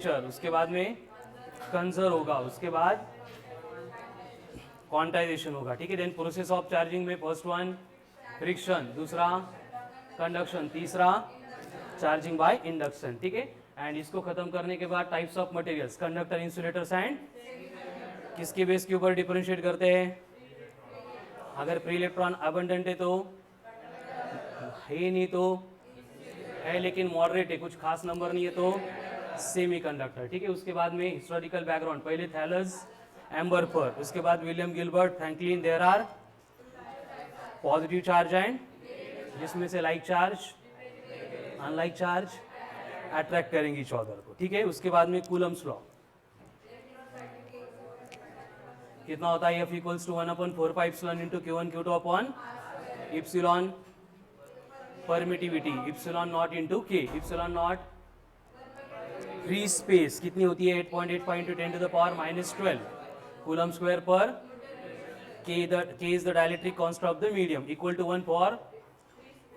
उसके बाद में कंजर होगा, उसके बाद क्वांटाइजेशन होगा, ठीक है। देन प्रोसेस ऑफ चार्जिंग में फर्स्ट वन फ्रिक्शन, दूसरा कंडक्शन, तीसरा चार्जिंग बाय इंडक्शन, ठीक है। एंड इसको खत्म करने के बाद types of materials, conductor, insulators and किसके बेस के ऊपर डिफरेंशिएट करते हैं? अगर प्री इलेक्ट्रॉन अबंडेंट है तो है, नहीं तो है लेकिन मॉडरेट है, कुछ खास नंबर नहीं है तो सेमीकंडक्टर, ठीक है। उसके बाद में हिस्टोरिकल बैकग्राउंड, पहले थैलस एम्बरफर, उसके बाद William Gilbert, Franklin, there are positive charge and, जिसमें से like charge unlike charge attract करेंगे ईच अदर को, ठीक है। उसके बाद में कूलम्स लॉ कितना होता है? F equals to 1/4πε into Q1 Q2 upon epsilon permittivity, epsilon not into के, इप्सिलॉन नॉट फ्री स्पेस कितनी होती है? 8.85 into 10 to the power -12 coulomb square per K is the dielectric constant of the medium, equal to 1 for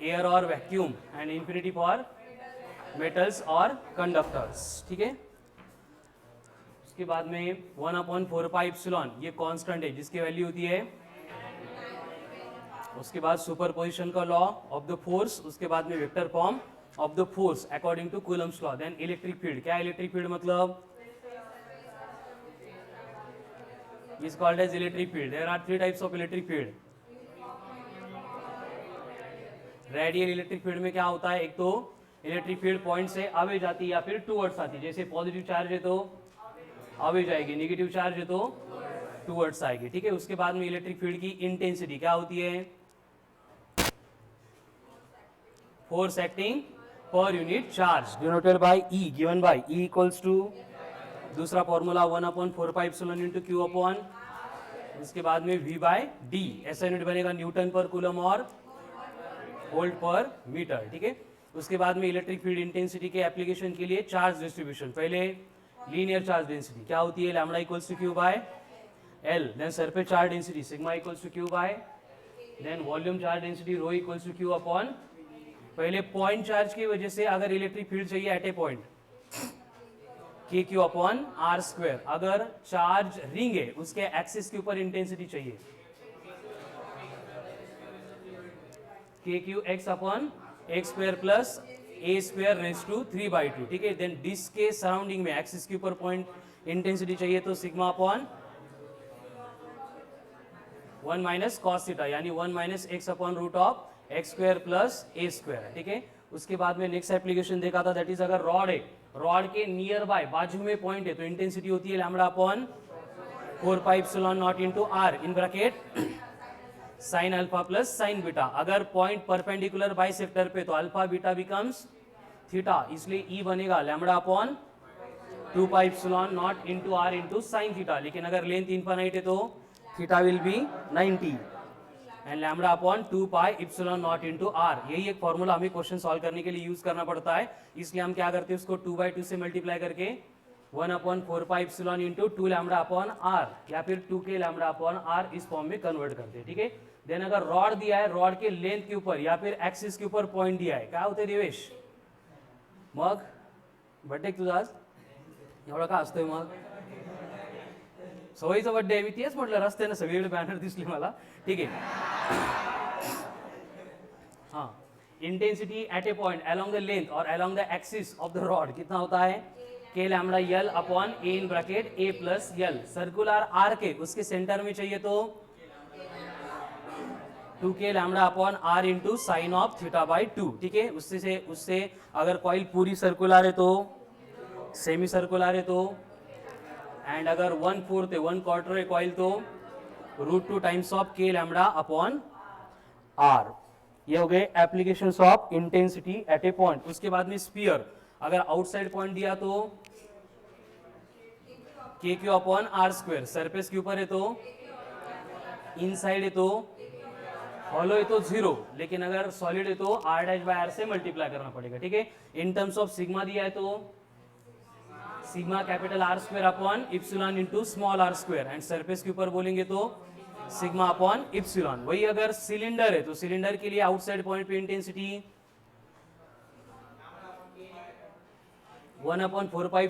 air or vacuum and infinity for metals or conductors, ठीक है। उसके बाद में 1/4πε ये constant है जिसकी वैल्यू होती है। उसके बाद सुपरपोजिशन का लॉ ऑफ द फोर्स, उसके बाद में vector form of the force according to Coulomb's law. Then electric field, क्या इलेक्ट्रिक फील्ड मतलब? is called as electric field. There are three types of electric field. Radial electric field में क्या होता है? एक तो इलेक्ट्रिक फील्ड पॉइंट से away जाती है या फिर टूवर्ड्स आती है, जैसे पॉजिटिव चार्ज है तो अवे जाएगी, नेगेटिव चार्ज है तो टूवर्ड्स आएगी, ठीक है। उसके बाद में इलेक्ट्रिक फील्ड की इंटेंसिटी क्या होती है? Force acting per unit charge denoted by E, given by E equals to, दूसरा फॉर्मूला 1/4πε इंटू क्यू अपॉन, इसके बाद में V बाय D, ऐसा यूनिट बनेगा न्यूटन पर कूलम और वोल्ट पर मीटर, ठीक है। उसके बाद में इलेक्ट्रिक फील्ड इंटेंसिटी के एप्लीकेशन के लिए चार्ज डिस्ट्रीब्यूशन, पहले लीनियर चार्ज डेंसिटी क्या होती है? Lambda equals to Q by L. Then surface charge density sigma equals to Q by, then volume charge density rho equals to Q upon, पहले point charge की वजह से अगर electric field चाहिए at a point K Q upon R square, अगर charge ring है उसके axis के ऊपर इंटेंसिटी चाहिए K Q X upon x square plus A square raise to 3/2, ठीक है। देन डिस्क के सराउंडिंग में एक्सिस के ऊपर पॉइंट इंटेंसिटी चाहिए तो sigma upon 1 minus cos theta, यानी 1 minus x upon root of x square plus A square, ठीक है। उसके बाद में नेक्स्ट एप्लीकेशन देखा था, दैट इज अगर रॉड है, रॉड के नियर बाय बाजू में पॉइंट है तो इंटेंसिटी होती है lambda upon 4πε0 into r in bracket sine alpha plus sine beta. अगर पॉइंट परपेंडिकुलर बाइसेक्टर पे तो अल्फा बीटा बिकम्स थीटा, इसलिए ई बनेगा lambda upon 2πε0 into r into sine theta. लेकिन अगर लेंथ इनफाइनाइट है तो theta will be 90 and lambda upon 2πε0 into r. यही एक फॉर्मूला हमें क्वेश्चन सॉल्व करने के लिए यूज करना पड़ता है, इसलिए हम क्या करते हैं उसको 2/2 से मल्टीप्लाई करके 1/4πε इंटू 2 लैम्डा अपॉन आर या फिर 2k लैम्डा अपॉन आर इस फॉर्म में कन्वर्ट करते हैं, ठीक है। देन अगर रॉड दिया है, रॉड के लेंथ के ऊपर या फिर एक्सिस के ऊपर पॉइंट दिया है, काय होते देवेश? मग बर्थडे तुझा आज एवढा का असतोय? मग सवयीचा बर्थडे आहे, मी तेच म्हटलं रस्त्याने सगळीकडे बॅनर दिसले मला, ठीक आहे। हाँ, intensity at a point along the length और along the axis of the rod कितना होता है? k lambda L upon A in bracket a plus L. Circular arc है, उसके सेंटर में चाहिए तो 2k lambda upon R into sine of theta by 2, ठीक है। उससे अगर कॉइल पूरी सर्कुलर है तो, सेमी सर्कुलर है तो, एंड अगर 1/4 है 1/4 है कॉइल तो √2 times of k lambda upon R. ये हो गए applications of intensity at a point. उसके बाद में स्फीयर, अगर आउटसाइड पॉइंट दिया तो K Q upon R square, surface के ऊपर है तो, इनसाइड है तो, हॉलो है तो 0, लेकिन अगर सॉलिड है तो r डैश बाय r से मल्टीप्लाई करना पड़ेगा, ठीक है। इन टर्म्स ऑफ सिग्मा दिया है तो sigma capital R square upon epsilon into small R square, and surface के ऊपर बोलेंगे तो सिग्मा अपॉन इप्सिलॉन। वही अगर सिलेंडर है तो सिलेंडर के लिए आउटसाइड पॉइंट पे intensity 1/4πε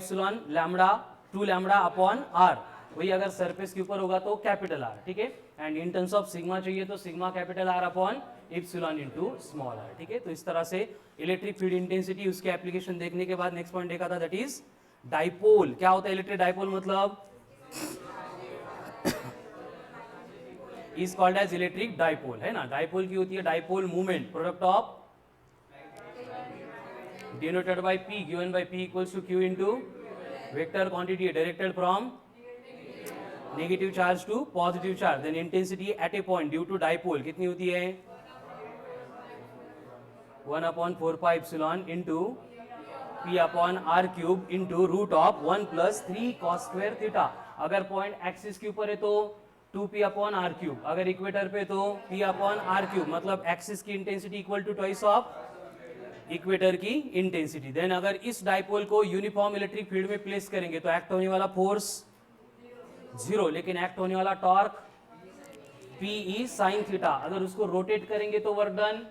lambda 2 lambda upon r, वही अगर सरफेस के ऊपर होगा तो कैपिटल आर, ठीक है। And in terms of sigma चाहिए तो sigma capital R upon epsilon into small R, ठीक है। तो इस तरह से इलेक्ट्रिक फील्ड इंटेंसिटी, उसके एप्लीकेशन देखने के बाद नेक्स्ट पॉइंट देखा था, दैट इज डाइपोल। क्या होता है इलेक्ट्रिक डाइपोल? मतलब is called as electric dipole, है ना। डाइपोल की होती है dipole movement, product of denoted by P, given by P equals to Q into vector quantity directed from negative charge to positive charge, then intensity at a point due to dipole कितनी होती है? 1/4πε into P upon R cube into root of 1 plus 3 cos square theta। अगर point axis के ऊपर है तो 2P upon R cube, अगर equator पे तो P upon R cube, मतलब एक्सिस की intensity equal to twice of equator की इंटेंसिटी। देन अगर इस डाइपोल को यूनिफॉर्म इलेक्ट्रिक फील्ड में प्लेस करेंगे तो एक्ट होने वाला फोर्स 0, लेकिन एक्ट होने वाला टॉर्क Pe sin थीटा। अगर उसको रोटेट करेंगे तो work done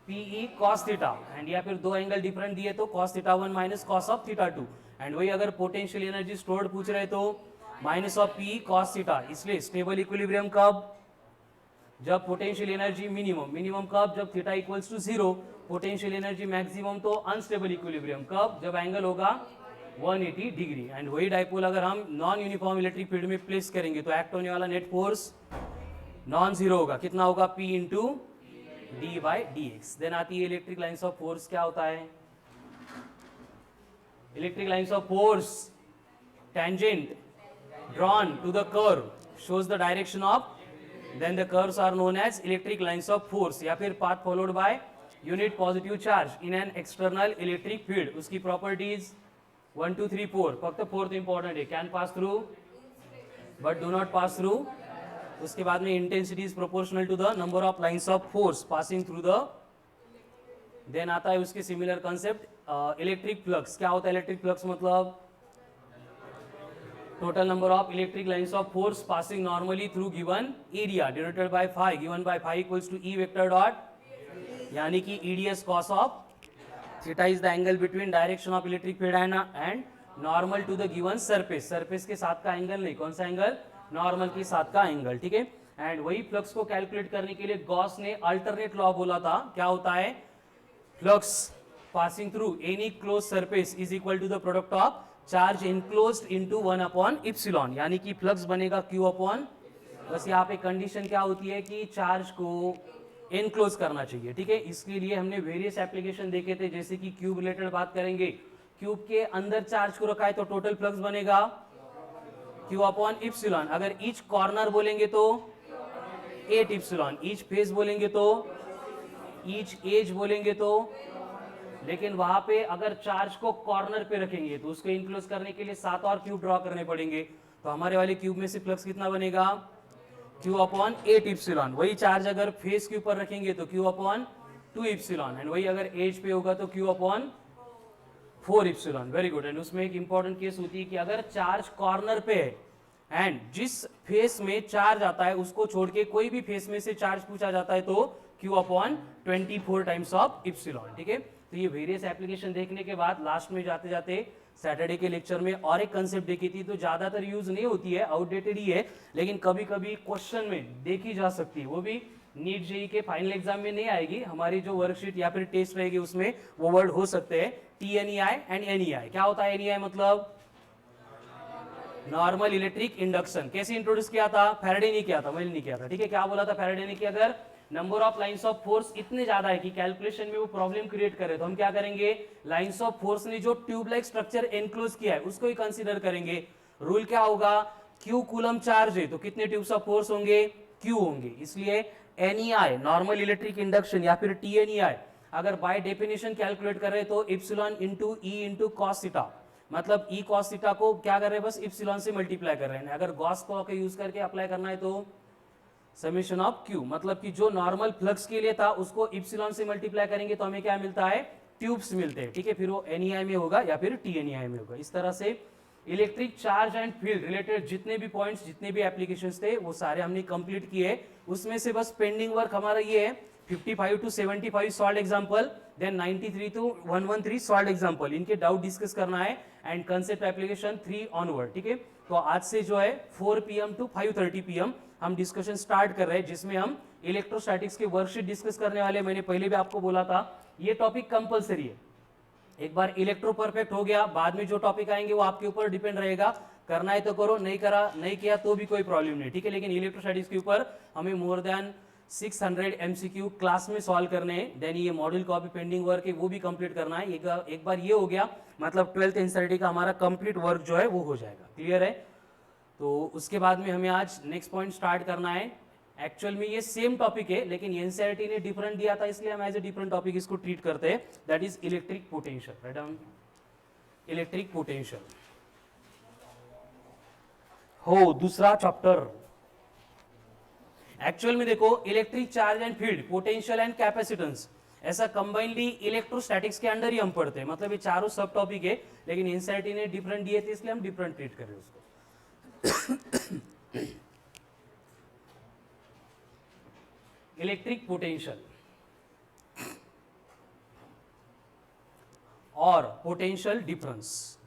Pe cos theta, and या फिर दो एंगल डिफरेंट दिए तो cos theta 1 minus cos of theta 2, and वही अगर पोटेंशियल एनर्जी स्टोर्ड पूछ रहे तो minus of Pe cos theta. इसलिए स्टेबल इक्विलिब्रियम कब? जब पोटेंशियल एनर्जी मिनिमम कब? जब theta equals to 0। Potential energy maximum तो अनस्टेबल इक्विलिब्रियम कब? जब एंगल होगा 180 डिग्री। एंड वही डाइपोल अगर हम नॉन यूनिफॉर्म इलेक्ट्रिक फील्ड में प्लेस करेंगे तो एक्ट होने वाला नेट फोर्स नॉन जीरो होगा। कितना होगा? P into D by D X. Then आती है इलेक्ट्रिक लाइन्स ऑफ फोर्स। क्या होता है electric lines of force? Tangent drawn to the curve shows the direction of, then the curves are known as electric lines of force, या फिर path followed by unit positive charge in an external electric field। उसकी properties 1 2 3 4, फक्त fourth important है, can pass through but do not pass through। उसके बाद में intensity is proportional to the number of lines of force passing through the। then आता है उसके similar concept electric flux। क्या होता है इलेक्ट्रिक फ्लक्स? मतलब total number of electric lines of force passing normally through given area denoted by phi, given by phi equals to E vector dot, यानी कि EDS cos of theta is the angle between direction of electric field and normal to the given surface। surface के साथ का angle नहीं, कौन सा angle? Normal के साथ का एंगल, ठीक है। एंड वही फ्लक्स को कैलकुलेट करने के लिए गॉस ने अल्टरनेट लॉ बोला था। क्या होता है? Flux passing through any close surface is equal to the product of charge enclosed into 1 upon epsilon, यानी कि फ्लक्स बनेगा Q अपॉन, बस यहाँ पे कंडीशन क्या होती है कि चार्ज को इनक्लोज करना चाहिए, ठीक है। इसके लिए हमने वेरियस एप्लीकेशन देखे थे, जैसे कि क्यूब रिलेटेड बात करेंगे। क्यूब के अंदर चार्ज को रखा है तो टोटल फ्लक्स बनेगा Q अपॉन इप्सिलॉन। अगर ईच कॉर्नर बोलेंगे तो 8 इप्सिलॉन, ईच फेस बोलेंगे तो, ईच एज बोलेंगे तो, लेकिन वहां पे अगर चार्ज को कॉर्नर पे रखेंगे तो उसको इनक्लोज करने के लिए 7 और क्यूब ड्रॉ करने पड़ेंगे। तो हमारे वाले क्यूब में से फ्लक्स कितना बनेगा? Q upon 8 epsilon. वही चार्ज अगर फेस के ऊपर रखेंगे तो Q अपॉन 2 इप्सिलॉन, एंड वही अगर एज पे होगा तो Q upon 4 epsilon. Very good. And उसमें एक इंपॉर्टेंट केस होती है कि अगर चार्ज कॉर्नर पे है एंड जिस फेस में चार्ज आता है उसको छोड़ के कोई भी फेस में से चार्ज पूछा जाता है तो Q upon 24 times of epsilon, ठीक है। तो ये वेरियस एप्लीकेशन देखने के बाद लास्ट में जाते जाते सैटरडे के लेक्चर में और एक कंसेप्ट देखी थी, तो ज्यादातर यूज नहीं होती है, आउटडेटेड ही है, लेकिन कभी कभी क्वेश्चन में देखी जा सकती है। वो भी नीट जेई के फाइनल एग्जाम में नहीं आएगी, हमारी जो वर्कशीट या फिर टेस्ट रहेगी उसमें वो वर्ड हो सकते हैं, TNEI एंड NEI। क्या होता है NEI? मतलब नॉर्मल इलेक्ट्रिक इंडक्शन। कैसे इंट्रोड्यूस किया था? फैराडे ने किया था, मैंने नहीं किया था, ठीक है। क्या बोला था फैराडे ने कि अगर number of lines of force इतने ज्यादा है कि कैलकुलेशन में वो प्रॉब्लम क्रिएट करे तो हम क्या करेंगे? लाइंस ऑफ फोर्स ने जो ट्यूब लाइक स्ट्रक्चर एनक्लोज किया है उसको ही कंसीडर करेंगे। रूल क्या होगा? Q कूलम चार्ज है तो कितने ट्यूब्स ऑफ फोर्स होंगे? Q होंगे। इसलिए NEI नॉर्मल इलेक्ट्रिक इंडक्शन या फिर TNEI अगर बाय डेफिनेशन कैलकुलेट कर रहे तो epsilon into E into cos theta, मतलब E cos थीटा को क्या कर रहे हैं? बस इप्सिलॉन से मल्टीप्लाई कर रहे हैं। अगर गॉस लॉ का यूज करके अप्लाई करना है तो समेशन ऑफ Q, मतलब कि जो नॉर्मल फ्लक्स के लिए था उसको इप्सिलॉन से मल्टीप्लाई करेंगे तो हमें क्या मिलता है? ट्यूब्स मिलते हैं, ठीक है। फिर वो NEI में होगा या फिर TNEI में होगा। इस तरह से electric charge and field related जितने भी पॉइंट्स, जितने भी एप्लीकेशंस थे वो सारे हमने कंप्लीट किए। उसमें से बस पेंडिंग वर्क हमारा ये है 55 to 75 solve example, then 93 to 113 solve example, इनके डाउट डिस्कस करना है एंड कंसेप्ट एप्लीकेशन 3 ऑनवर्ड, ठीक है। तो आज से जो है 4 PM to 5:30 PM हम डिस्कशन स्टार्ट कर रहे हैं, जिसमें हम इलेक्ट्रोस्टैटिक्स के वर्कशीट डिस्कस करने वाले। मैंने पहले भी आपको बोला था ये टॉपिक कंपलसरी है। एक बार इलेक्ट्रो परफेक्ट हो गया, बाद में जो टॉपिक आएंगे वो आपके ऊपर डिपेंड रहेगा, करना है तो करो, नहीं किया तो भी कोई प्रॉब्लम नहीं, ठीक है। लेकिन इलेक्ट्रोस्टैटिक्स के ऊपर हमें मोर देन 600 MCQ क्लास में सॉल्व करने हैं। देन ये मॉड्यूल कॉपी पेंडिंग वर्क है वो भी कंप्लीट करना है। एक बार ये हो गया मतलब 12th NCERT का हमारा कंप्लीट वर्क जो है वो हो जाएगा, क्लियर है। तो उसके बाद में हमें आज नेक्स्ट पॉइंट स्टार्ट करना है। एक्चुअल में ये सेम टॉपिक है लेकिन NCERT ने डिफरेंट दिया था, इसलिए हम एज ए डिफरेंट टॉपिक इसको ट्रीट करते हैं, that is electric potential. Write down electric potential हो दूसरा चैप्टर। एक्चुअल में देखो electric charge and field, potential and capacitance, ऐसा कंबाइनली इलेक्ट्रोस्टैटिक्स के अंडर ही हम पढ़ते हैं। मतलब ये चारों सब टॉपिक है लेकिन NCERT ने डिफरेंट दिए थे इसलिए हम डिफरेंट ट्रीट कर रहे हैं उसको। इलेक्ट्रिक पोटेंशियल और पोटेंशियल डिफरेंस,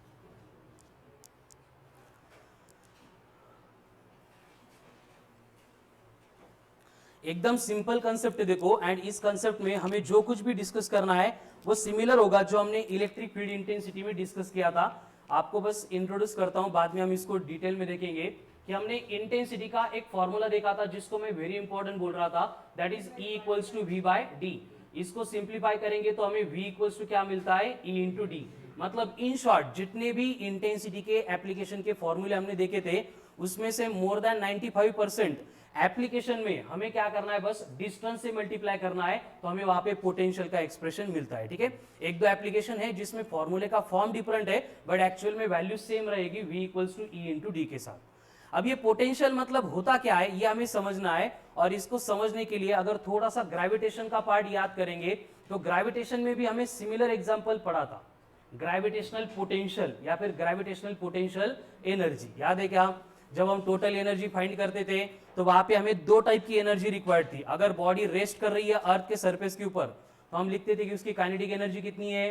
एकदम सिंपल कंसेप्ट है देखो, एंड इस कंसेप्ट में हमें जो कुछ भी डिस्कस करना है वो सिमिलर होगा जो हमने इलेक्ट्रिक फील्ड इंटेंसिटी में डिस्कस किया था। आपको बस इंट्रोड्यूस करता हूं, बाद में हम इसको डिटेल में देखेंगे कि हमने इंटेंसिटी का एक फॉर्मूला देखा था जिसको मैं वेरी इंपॉर्टेंट बोल रहा था, that is E equals to V/D। इसको सिंप्लीफाई करेंगे तो हमें V इक्वल्स टू क्या मिलता है, E इंटू डी। मतलब इन शॉर्ट जितने भी इंटेंसिटी के एप्लीकेशन के फॉर्मूले हमने देखे थे उसमें से मोर देन 95% एप्लीकेशन में हमें क्या करना है, बस डिस्टेंस से मल्टीप्लाई करना है तो हमें वहां पे पोटेंशियल का एक्सप्रेशन मिलता है, ठीक है। एक दो एप्लीकेशन है जिसमें फॉर्मूले का फॉर्म डिफरेंट है बट एक्चुअल में वैल्यू सेम रहेगी, V equals to E into D के साथ। अब ये पोटेंशियल मतलब होता क्या है ये हमें समझना है, और इसको समझने के लिए अगर थोड़ा सा ग्रेविटेशन का पार्ट याद करेंगे तो ग्रेविटेशन में भी हमें सिमिलर एग्जांपल पढ़ा था, ग्रेविटेशनल पोटेंशियल या फिर ग्रेविटेशनल पोटेंशियल एनर्जी। याद है क्या, जब हम टोटल एनर्जी फाइंड करते थे तो वहां पे हमें दो टाइप की एनर्जी रिक्वायर्ड थी। अगर बॉडी रेस्ट कर रही है अर्थ के सरफेस के ऊपर तो हम लिखते थे कि उसकी काइनेटिक एनर्जी कितनी है,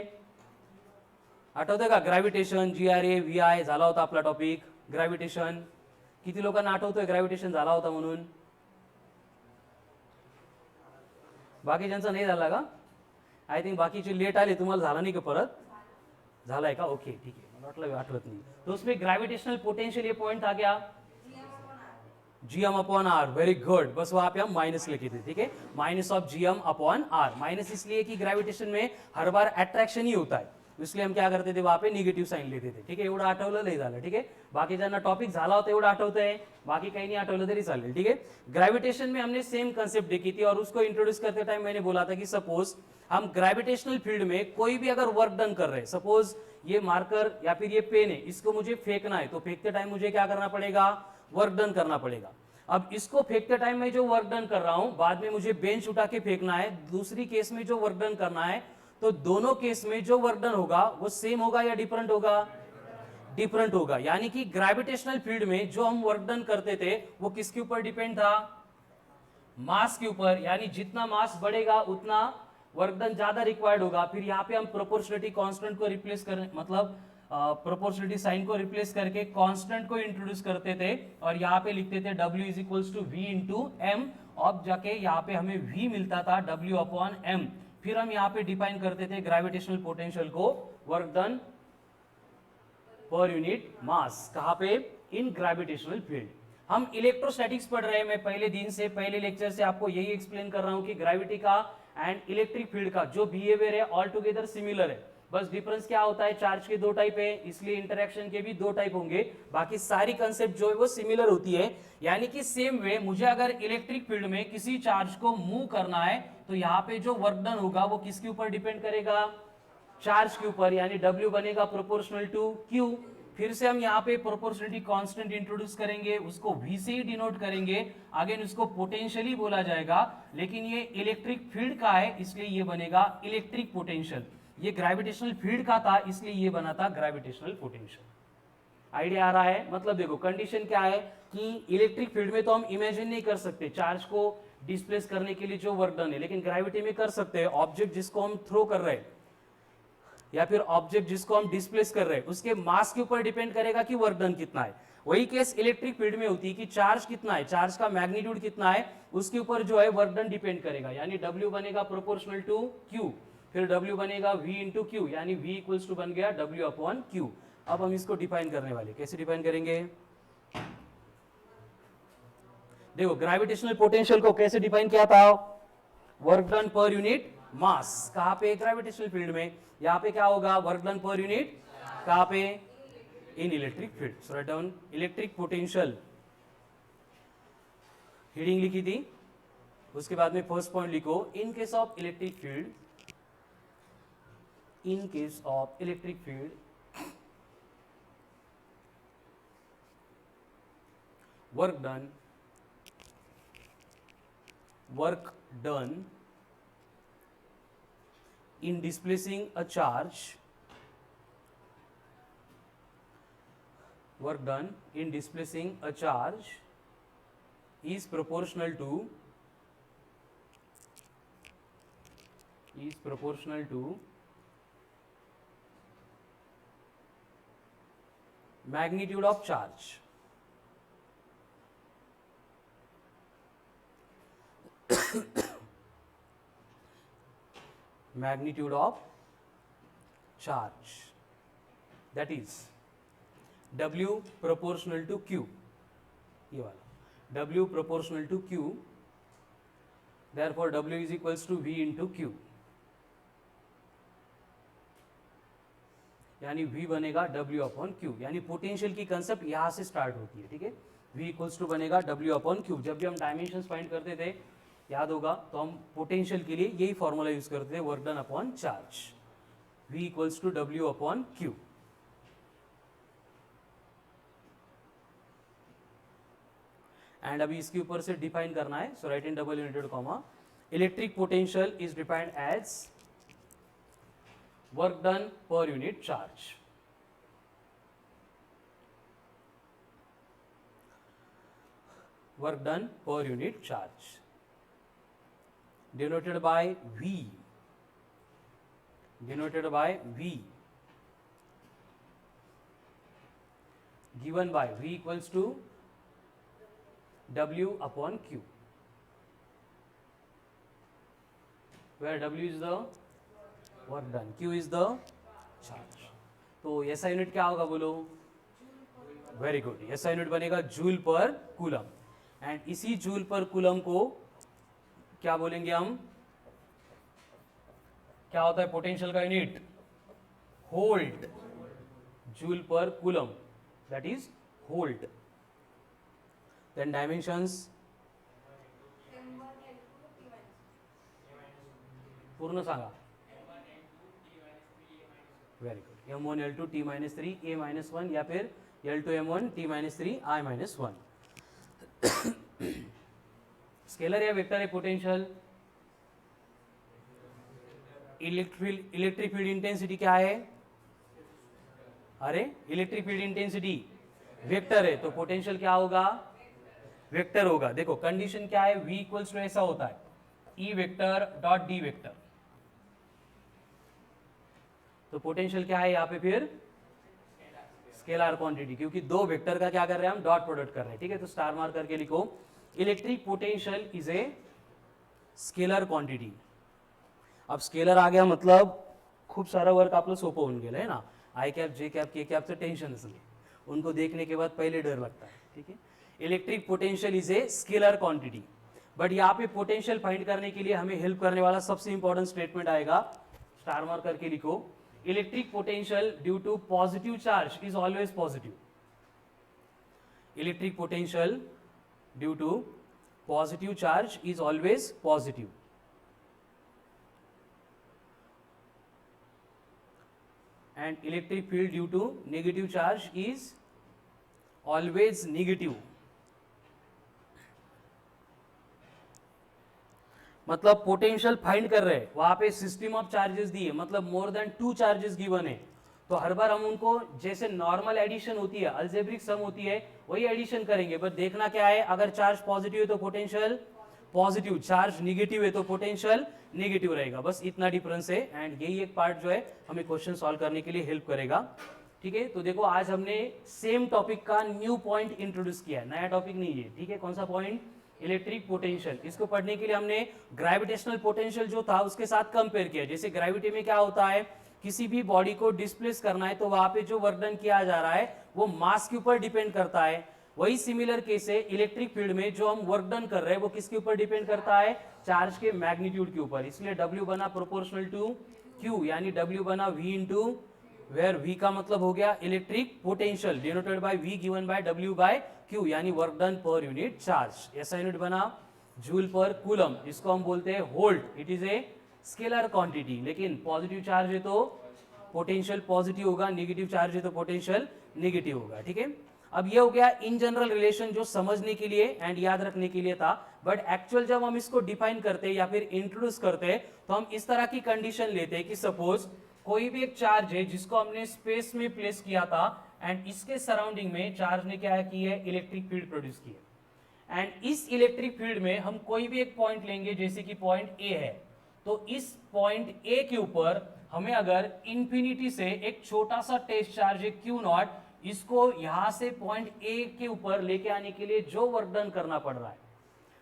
आठवतं का, ग्रॅव्हिटेशन, GRA VI झाला होता आपला टॉपिक ग्रॅव्हिटेशन। किती लोकांना आठवतोय ग्रॅव्हिटेशन झाला होता म्हणून, बाकीच्यांचा नाही झाला का? आय थिंक बाकीचे लेट आले, तुम्हाला झाला नहीं का परत, झालाय का, ओके ठीक है, मला वाटलं आठवत नहीं। तो उसमें ग्रेविटेशनल पोटेंशियल ये पॉइंट आ गया Gm/r, वेरी गुड, बस वहां पे हम माइनस लिखे थे, ठीक है, माइनस ऑफ Gm/r। माइनस इसलिए कि ग्रेविटेशन में हर बार अट्रैक्शन ही होता है, इसलिए हम क्या करते थे वहां पे निगेटिव साइन लेते थे, ठीक है। एवढं आठवलं नाही झालं, ठीक है, बाकी ज्यांना टॉपिक झाला होता एवढं आठवतंय, बाकी काही नहीं आठवलं तरी चालेल, ठीक है। ग्रेविटेशन में हमने सेम कंसेप्ट देखी थी और उसको इंट्रोड्यूस करते टाइम मैंने बोला था कि सपोज हम ग्रेविटेशनल फील्ड में कोई भी अगर वर्क डन कर रहे हैं, सपोज ये मार्कर या फिर ये पेन है, इसको मुझे फेंकना है, तो फेंकते टाइम मुझे क्या करना पड़ेगा, वर्क डन करना पड़ेगा। अब इसको फेंकते टाइम मैं जो वर्क डन कर रहा हूं, बाद में मुझे बेंच उठा के फेंकना है, दूसरी केस में जो वर्क डन करना है, तो दोनों केस में जो वर्क डन होगा वो सेम होगा या डिफरेंट होगा, डिफरेंट होगा। यानी कि ग्रेविटेशनल फील्ड में जो हम वर्क डन करते थे वो किसके ऊपर डिपेंड था, मास के ऊपर, यानी जितना मास बढ़ेगा उतना वर्क डन ज्यादा रिक्वायर्ड होगा। फिर यहाँ पे हम प्रोपोर्शनलिटी कांस्टेंट को रिप्लेस करने, मतलब प्रोपोर्शनलिटी साइन को रिप्लेस करके कांस्टेंट को इंट्रोड्यूस करते थे और यहाँ पे लिखते थे W is equals to V into M, अब जाके यहाँ पे हमें V मिलता था W/m। फिर हम यहाँ पे डिफाइन करते थे ग्रेविटेशनल पोटेंशियल को, work done per unit mass, कहाँ पे, इन ग्रेविटेशनल फील्ड। हम इलेक्ट्रोस्टैटिक्स पढ़ रहे हैं, मैं पहले दिन से, पहले लेक्चर से आपको यही एक्सप्लेन कर रहा हूँ कि ग्रेविटी का एंड इलेक्ट्रिक फील्ड का जो बिहेवियर है ऑल टुगेदर सिमिलर है, बस डिफरेंस क्या होता है, चार्ज के दो टाइप है इसलिए इंटरेक्शन के भी दो टाइप होंगे, बाकी सारी कंसेप्ट जो है वो सिमिलर होती है। यानी कि सेम वे मुझे अगर इलेक्ट्रिक फील्ड में किसी चार्ज को मूव करना है तो यहाँ पे जो वर्क डन होगा वो किसके ऊपर डिपेंड करेगा, चार्ज के ऊपर, यानी W बनेगा प्रोपोर्शनल टू Q। फिर से हम यहाँ पे प्रोपोर्शनलिटी कांस्टेंट इंट्रोड्यूस करेंगे, उसको V से ही डिनोट करेंगे, अगेन उसको पोटेंशियल ही बोला जाएगा, लेकिन ये इलेक्ट्रिक फील्ड का है इसलिए ये बनेगा इलेक्ट्रिक पोटेंशियल। ये ग्रेविटेशनल फील्ड का था इसलिए ये बना था ग्रेविटेशनल पोटेंशियल। आइडिया आ रहा है, मतलब देखो कंडीशन क्या है कि इलेक्ट्रिक फील्ड में तो हम इमेजिन नहीं कर सकते चार्ज को डिस्प्लेस करने के लिए जो वर्क डन है, लेकिन ग्रेविटी में कर सकते हैं ऑब्जेक्ट जिसको हम थ्रो कर रहे हैं या फिर ऑब्जेक्ट जिसको हम डिस्प्लेस कर रहे हैं उसके मास के ऊपर डिपेंड करेगा कि वर्क डन कितना है। वही केस इलेक्ट्रिक फील्ड में होती है कि चार्ज कितना है, चार्ज का मैग्नीट्यूड कितना है, उसके ऊपर जो है वर्क डन डिपेंड करेगा। यानी W बनेगा प्रोपोर्शनल टू Q, फिर W बनेगा V इंटू क्यू, यानी V इक्वल्स टू बन गया W अपॉन Q। अब हम इसको डिफाइन करने वाले, कैसे डिफाइन करेंगे? देखो ग्रेविटेशनल पोटेंशियल को कैसे डिफाइन किया था? Work done per unit mass. कहां पे? ग्रेविटेशनल फील्ड में। यहां पे क्या होगा? वर्क डन पर यूनिट कहां पे? इन इलेक्ट्रिक फील्ड। सो write down electric potential, heading लिखी थी, उसके बाद में फर्स्ट पॉइंट लिखो, in case of electric field, in case of electric field work done in displacing a charge, work done in displacing a charge is proportional to magnitude of charge. Magnitude of charge, that is W proportional to Q, ये वाला W proportional to Q, therefore W is equals to V into Q, यानी V बनेगा W upon Q। यानी potential की concept यहां से start होती है, ठीक है। V इक्वल्स टू बनेगा W अपॉन Q। जब भी हम डायमेंशंस फाइंड करते थे, याद होगा, तो हम पोटेंशियल के लिए यही फॉर्मूला यूज करते थे, work done upon charge, V equals to W upon Q। And अभी इसके ऊपर से डिफाइन करना है, so write in double inverted comma, electric potential is defined as work done per unit charge. Work done per unit charge, denoted by V, given by V equals to W upon Q, where W is the work done, Q is the charge। तो ऐसा unit क्या होगा बोलो? Very good, ऐसा unit बनेगा joule per coulomb. And इसी joule per coulomb को क्या बोलेंगे हम? क्या होता है पोटेंशियल का unit? Volt. Joule per coulomb, that is volt. Then dimensions, पूर्ण सांगा। Very good, M1 L2 T minus 3 A minus 1 या फिर L2 M1 T minus 3 I minus 1। Scalar या वेक्टर है पोटेंशियल? इलेक्ट्रिक फील्ड इंटेंसिटी क्या है? अरे इलेक्ट्रिक फील्ड इंटेंसिटी वेक्टर है, तो पोटेंशियल क्या होगा? वेक्टर होगा। देखो कंडीशन क्या है? V इक्वल्स टू ऐसा होता है E vector dot D vector, तो पोटेंशियल क्या है यहाँ पे? फिर स्केलर क्वांटिटी, क्योंकि दो वेक्टर का क्या कर रहे हैं हम? डॉट प्रोडक्ट कर रहे हैं, ठीक है। तो स्टार मार्क करके लिखो, electric potential is a scalar quantity. अब स्केलर आ गया मतलब खूप सारा वर्क आपलं सोपं होऊन गेलं है ना। आई कैप, जे कैप, के कैपचं टेन्शनच नाही, उनको देखने के बाद पहले डर लगता है, ठीक है। Electric potential is a scalar quantity, but यहाँ पे पोटेंशियल फाइंड करने के लिए हमें हेल्प करने वाला सबसे इंपॉर्टेंट स्टेटमेंट आएगा, स्टार मार्क करके लिखो, electric potential due to positive charge is always positive. Electric potential due to positive charge is always positive. And electric field due to negative charge is always negative। मतलब potential find कर रहे हैं, वहां पे system of charges दिए, मतलब more than 2 charges given है, तो हर बार हम उनको जैसे नॉर्मल एडिशन होती है, अल्जेब्रिक सम होती है, वही एडिशन करेंगे। बट देखना क्या है, अगर चार्ज पॉजिटिव है तो पोटेंशियल पॉजिटिव, चार्ज निगेटिव है तो पोटेंशियल नेगेटिव रहेगा, बस इतना डिफरेंस है। एंड यही एक पार्ट जो है हमें क्वेश्चन सॉल्व करने के लिए हेल्प करेगा। ठीक है, तो देखो आज हमने सेम टॉपिक का न्यू पॉइंट इंट्रोड्यूस किया है, नया टॉपिक नहीं है। ठीक है, कौन सा पॉइंट? Electric potential. इसको पढ़ने के लिए हमने ग्रेविटेशनल पोटेंशियल जो था उसके साथ कंपेयर किया। जैसे ग्रेविटी में क्या होता है, किसी भी बॉडी को डिस्प्लेस करना है तो वहां पे जो वर्क डन किया जा रहा है वो मास के ऊपर डिपेंड करता है। वही सिमिलर केस है इलेक्ट्रिक फील्ड में, जो हम वर्क डन कर रहे हैं वो किसके ऊपर डिपेंड करता है? चार्ज के मैग्नीट्यूड के ऊपर। इसलिए W बना प्रोपोर्शनल टू Q, यानी W बना V इंटू, वेयर V का मतलब हो गया electric potential denoted by V given by W by Q, यानी work done per unit charge. ऐसा यूनिट बना जूल पर कूलम, इसको हम बोलते हैं volt. It is a scalar quantity, लेकिन पॉजिटिव चार्ज है तो पोटेंशियल पॉजिटिव होगा, नेगेटिव चार्ज है तो पोटेंशियल नेगेटिव होगा। ठीक है, अब ये हो गया इन जनरल रिलेशन जो समझने के लिए एंड याद रखने के लिए था। बट एक्चुअल जब हम इसको डिफाइन करते हैं या फिर इंट्रोड्यूस करते हैं तो हम इस तरह की कंडीशन लेते हैं कि सपोज कोई भी एक चार्ज है जिसको हमने स्पेस में प्लेस किया था एंड इसके सराउंडिंग में चार्ज ने क्या की है? इलेक्ट्रिक फील्ड प्रोड्यूस की है। एंड इस इलेक्ट्रिक फील्ड में हम कोई भी एक पॉइंट लेंगे, जैसे कि पॉइंट ए है, तो इस पॉइंट ए के ऊपर हमें अगर इंफिनिटी से एक छोटा सा टेस्ट चार्ज है Q0, इसको यहां से पॉइंट ए के ऊपर लेके आने के लिए जो वर्क डन करना पड़ रहा है,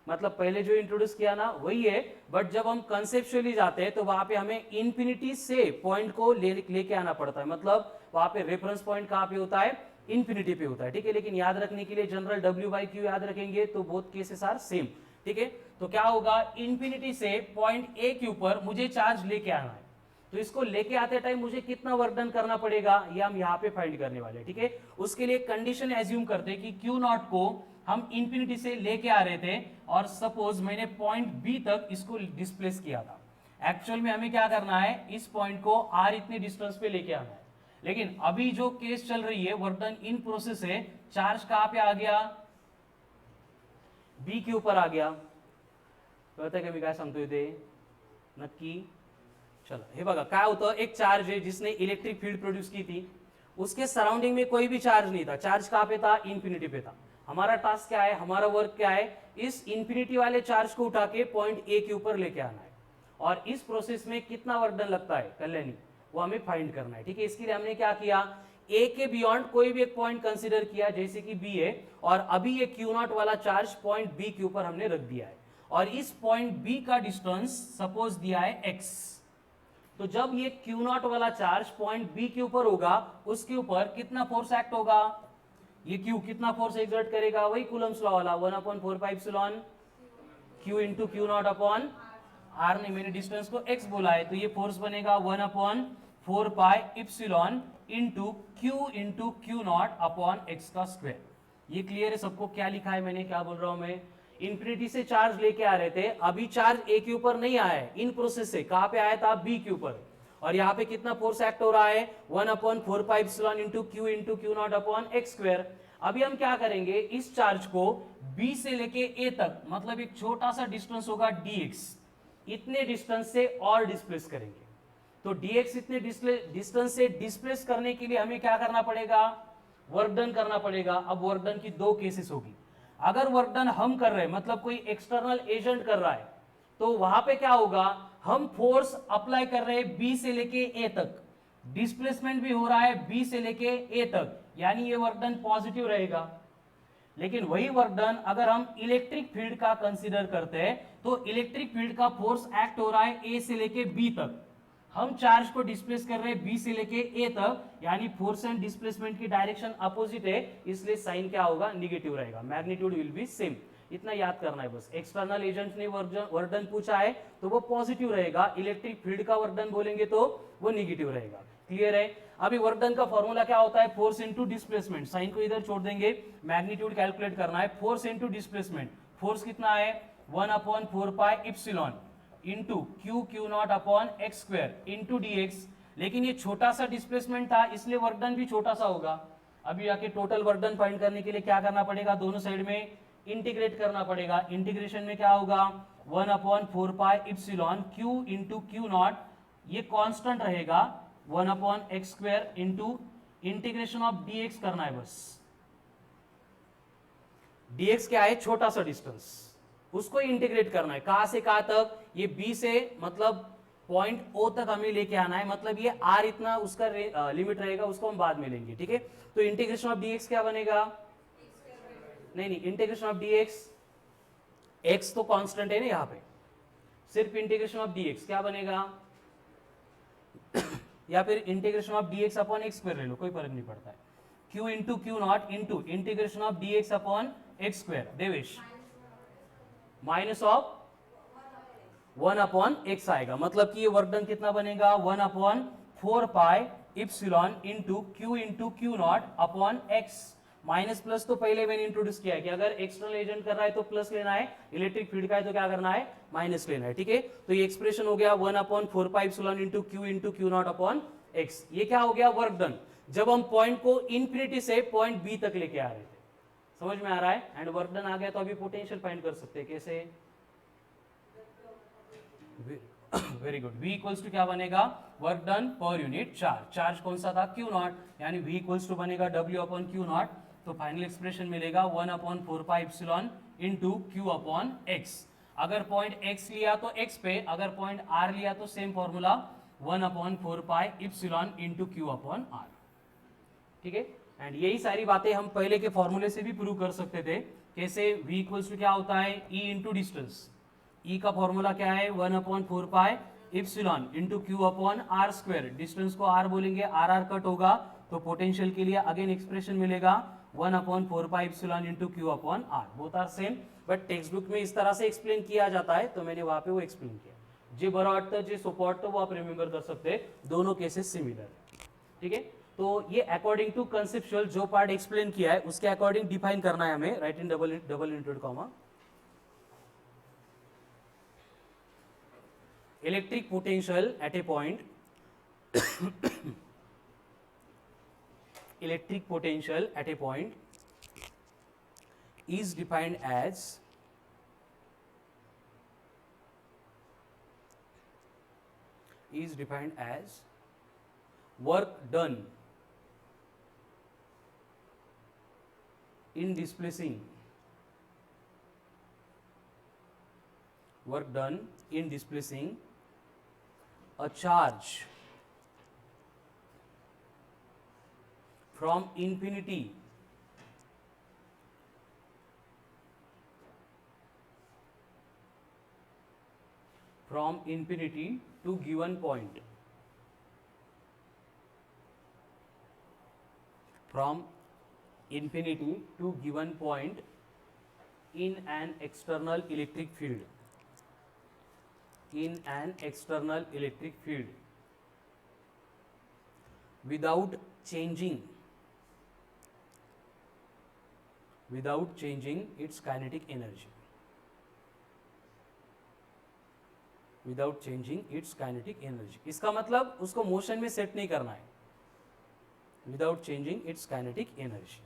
मतलब पहले जो इंट्रोड्यूस किया ना वही है, बट जब हम कंसेप्चुअली जाते हैं तो वहां पे हमें इंफिनिटी से पॉइंट को लेके आना पड़ता है। मतलब वहां पे रेफरेंस पॉइंट कहां पे होता है? इंफिनिटी पे होता है। ठीक है, लेकिन याद रखने के लिए जनरल W बाई Q याद रखेंगे तो बोथ केसेस आर सेम। ठीक है, तो क्या होगा? इंफिनिटी से पॉइंट ए के ऊपर मुझे चार्ज लेके आना है, तो इसको लेके आते टाइम मुझे कितना वर्क डन करना पड़ेगा ये हम यहाँ पे फाइंड करने वाले हैं। ठीक है, उसके लिए कंडीशन एज्यूम करते हैं कि Q0 को हम इंफिनिटी से लेके आ रहे थे और सपोज मैंने पॉइंट बी तक इसको डिस्प्लेस किया था। एक्चुअल में हमें क्या करना है? इस पॉइंट को R इतने डिस्टेंस पे लेके आना है, लेकिन अभी जो केस चल रही है वर्क डन इन प्रोसेस है, चार्ज कहां पे आ गया? बी के ऊपर आ गया। कळतंय का मी काय सांगतोय ते? नक्की? चलो हे बघा काय होतं, एक चार्ज है जिसने इलेक्ट्रिक फील्ड प्रोड्यूस की थी, उसके सराउंडिंग में कोई भी चार्ज नहीं था। चार्ज कहां पे था? इंफिनिटी पे था। हमारा टास्क क्या है, हमारा वर्क क्या है? इस इंफिनिटी वाले चार्ज को उठा के पॉइंट ए के ऊपर लेके आना है, और इस प्रोसेस में कितना वर्क डन लगता है कल्याणी, वो हमें फाइंड करना है। ठीक है, इसके लिए हमने क्या किया? ए के बियॉन्ड कोई भी एक पॉइंट कंसीडर किया, जैसे कि बी है, और अभी ये Q0 वाला चार्ज पॉइंट बी के ऊपर हमने रख दिया है, और इस पॉइंट बी का डिस्टेंस सपोज दिया है x। तो जब ये Q0 वाला चार्ज पॉइंट बी के ऊपर होगा, उसके ऊपर कितना फोर्स एक्ट होगा? ये Q कितना फोर्स एक्सर्ट करेगा? वही कूलम्स लॉ वाला 1/4πε Q into Q0 upon R, ने मैंने डिस्टेंस को x बोला है, तो ये फोर्स बनेगा 1/4πε into Q into Q0 upon x का स्क्वायर। ये क्लियर है सबको? क्या लिखा है मैंने, क्या बोल रहा हूं मैं? इंफिनिटी से चार्ज लेके आ रहे थे, अभी चार्ज ए के ऊपर नहीं आया है, इन प्रोसेस से कहां पे आया था? बी के ऊपर, और यहाँ पे कितना फोर्स एक्ट हो रहा है? 1/4πε into Q0 upon x square. अभी हम क्या करेंगे? इस चार्ज को बी से लेके ए तक, मतलब एक छोटा सा डिस्टेंस होगा dx, इतने डिस्टेंस से और डिस्प्लेस करेंगे। तो dx इतने डिस्टेंस से डिस्प्लेस करने के लिए हमें क्या करना पड़ेगा? वर्क डन करना पड़ेगा। अब वर्क डन की दो केसेस होगी। अगर वर्क डन हम कर रहे हैं, मतलब कोई एक्सटर्नल एजेंट कर रहा है, तो वहां पे क्या होगा? हम फोर्स अप्लाई कर रहे हैं बी से लेके ए तक, डिस्प्लेसमेंट भी हो रहा है बी से लेके ए तक, यानी ये वर्क डन पॉजिटिव रहेगा। लेकिन वही वर्क डन अगर हम इलेक्ट्रिक फील्ड का कंसीडर करते हैं, तो इलेक्ट्रिक फील्ड का फोर्स एक्ट हो रहा है ए से लेके बी तक, हम चार्ज को डिस्प्लेस कर रहे हैं बी से लेके ए तक, यानी फोर्स एंड डिस्प्लेसमेंट की डायरेक्शन अपोजिट है, इसलिए साइन क्या होगा? निगेटिव रहेगा। Magnitude will be same. इतना याद करना है बस। एक्सटर्नल एजेंट ने वर्क डन पूछा है तो वो पॉजिटिव रहेगा, इलेक्ट्रिक फील्ड का वर्क डन बोलेंगे तो वो निगेटिव रहेगा। क्लियर है? अभी वर्क डन का फॉर्मूला क्या होता है? Force into displacement. साइन को इधर छोड़ देंगे, मैग्नीट्यूड कैलकुलेट करना है। फोर्स इंटू डिस्प्लेसमेंट, फोर्स कितना है? 1/4πε into Q0 upon x square into dx। लेकिन ये छोटा सा डिस्प्लेसमेंट था, इसलिए वर्क डन भी छोटा सा होगा। अभी आके टोटल वर्क डन फाइंड करने के लिए क्या करना पड़ेगा? दोनों साइड में इंटीग्रेट करना पड़ेगा। इंटीग्रेशन में क्या होगा? 1/4πε Q इंटू Q0, ये कांस्टेंट रहेगा, 1/x square into integration of dx करना है बस। dx क्या है? छोटा सा डिस्टेंस, उसको इंटीग्रेट करना है, कहां से कहां तक, ये बी से मतलब पॉइंट ओ तक हमें लेके आना है, मतलब ये आर इतना उसका लिमिट रहेगा, उसको हम बाद में लेंगे, ठीक है। तो इंटीग्रेशन ऑफ डीएक्स क्या बनेगा, नहीं नहीं, इंटीग्रेशन ऑफ डीएक्स, एक्स तो कांस्टेंट है ना यहाँ पे, सिर्फ इंटीग्रेशन ऑफ डीएक्स क्या बनेगा या फिर integration of dx upon x square ले लो, कोई फर्क नहीं पड़ता है, Q into Q not into integration of dx upon x square, Devesh minus of 1 upon x आएगा, मतलब कि ये वर्क डन कितना बनेगा 1 upon 4 pi epsilon into Q not upon x, minus plus तो पहले मैंने इंट्रोड्यूस किया है कि अगर एक्सटर्नल एजेंट कर रहा है तो प्लस लेना है, इलेक्ट्रिक फील्ड का है तो क्या करना है, माइनस लेना है, ठीक है। तो ये एक्सप्रेशन हो गया 1 upon 4 pi epsilon into Q not upon x, ये क्या हो गया वर्क डन, जब हम पॉइंट को इंफिनिटी से पॉइंट बी तक लेके आ रहे थे, समझ में आ रहा है। एंड वर्क डन आ गया तो अभी पोटेंशियल फाइंड कर सकते हैं, कैसे, very good, V equals to क्या बनेगा, work done per unit charge, charge कौन सा था Q नॉट, यानी V इक्वल्स टू बनेगा W अपॉन Q नॉट, तो फाइनल एक्सप्रेशन मिलेगा 1 upon 4 pi epsilon into Q upon X, अगर पॉइंट X लिया तो X पे, अगर पॉइंट R लिया तो same formula 1 upon 4 pi epsilon into Q upon R, ठीक है। एंड यही सारी बातें हम पहले के फॉर्मूले से भी प्रूव कर सकते थे, कैसे, V इक्वल्स टू क्या होता है E इंटू डिस्टेंस, E का फॉर्मूला क्या है 1 upon 4 pi epsilon into Q upon R square, distance को R बोलेंगे, आर आर कट होगा तो पोटेंशियल के लिए अगेन एक्सप्रेशन मिलेगा 1 upon 4 pi epsilon into Q upon R, both R same, but text book में इस तरह से एक्सप्लेन किया जाता है तो मैंने वहां पे वो एक्सप्लेन किया, जे बरं वाटतं जे सोपं वाटतं वो आप रिमेंबर कर सकते हैं, दोनों केसेस सिमिलर है, ठीक है। तो ये अकॉर्डिंग टू कंसेप्चुअल जो पार्ट एक्सप्लेन किया है उसके अकॉर्डिंग डिफाइन करना है हमें, right in double interview comma, electric potential at a point electric potential at a point is defined as work done in displacing a charge from infinity to given point, from infinity to given point in an external electric field, without changing its kinetic energy, इसका मतलब उसको motion में set नहीं करना है, without changing it's kinetic energy,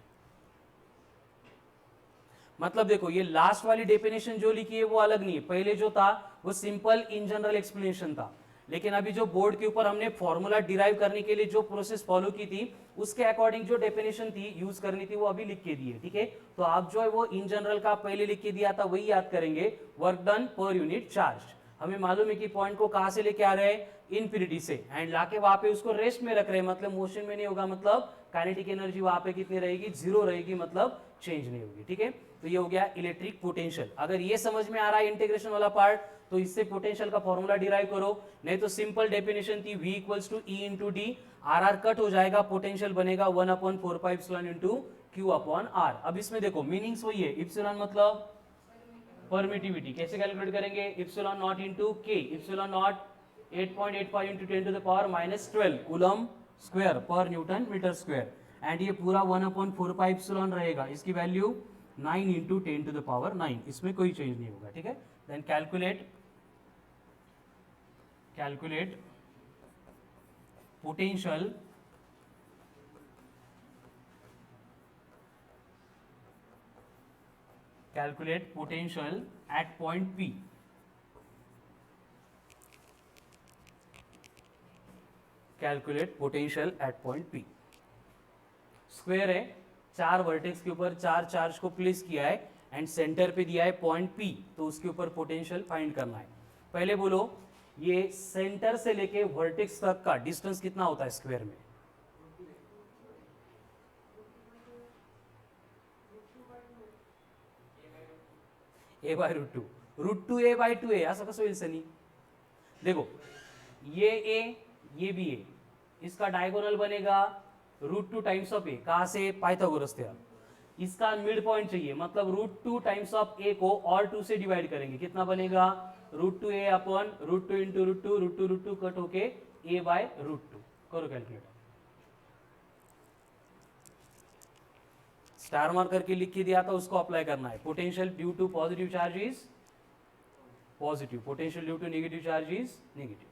मतलब देखो ये लास्ट वाली डेफिनेशन जो लिखी है वो अलग नहीं है, पहले जो था वो सिंपल इन जनरल एक्सप्लेनेशन था, लेकिन अभी जो बोर्ड के ऊपर हमने फॉर्मूला डिराइव करने के लिए जो प्रोसेस फॉलो की थी उसके अकॉर्डिंग जो डेफिनेशन थी यूज करनी थी वो अभी लिख के दी है, ठीक है। तो आप जो है वो इन जनरल का पहले लिख के दिया था वही याद करेंगे, work done per unit charge, हमें मालूम है कि पॉइंट को कहां से लेके आ रहे हैं, इन्फिनिटी से, एंड लाके वहां पे उसको रेस्ट में रख रहे हैं, मतलब मोशन में नहीं होगा, मतलब काइनेटिक एनर्जी वहां पे कितनी रहेगी, 0 रहेगी, मतलब चेंज नहीं होगी, ठीक है। तो ये हो गया इलेक्ट्रिक पोटेंशियल, अगर ये समझ में आ रहा है इंटीग्रेशन वाला पार्ट तो इससे पोटेंशियल का फॉर्मूला डिराइव करो, नहीं तो सिंपल डेफिनेशन थी V equals to E into D, R R cut हो जाएगा, पोटेंशियल बनेगा 1 upon 4 pi epsilon into Q upon R. अब इसमें देखो मीनिंग्स वही है, इप्सिलॉन मतलब परमिटिविटी, कैसे कैलकुलेट करेंगे, इप्सिलॉन नॉट इंटू के, epsilon not 8.85 into 10 to the power -12 coulomb square per newton metre square, and ये पूरा 1 अपॉन 4 पाई इप्सिलॉन रहेगा, इसकी value 9 into 10 to the power 9, इसमें कोई चेंज नहीं होगा, ठीक है। Then calculate potential at point P, square है, 4 वर्टेक्स के ऊपर 4 चार्ज को प्लेस किया है, एंड सेंटर पे दिया है पॉइंट P, तो उसके ऊपर पोटेंशियल फाइंड करना है। पहले बोलो ये सेंटर से लेके वर्टेक्स तक का डिस्टेंस कितना होता है स्क्वायर में? a/√2 a बाय 2a असं कसं होईल सनी? देखो ये a ये भी a, इसका डायगोनल बनेगा √2 टाइम्स ऑफ a, कहां से? Pythagoras theorem. इसका मिड पॉइंट चाहिए, मतलब √2 टाइम्स ऑफ a को और 2 से डिवाइड करेंगे, कितना बनेगा? √2a अपॉन √2 इंटू √2 कट होके a बाय √2। करो कैलकुलेटर, स्टार मार्क करके लिख के दिया था उसको अप्लाई करना है। Potential due to positive charge is positive, potential due to negative charge is negative.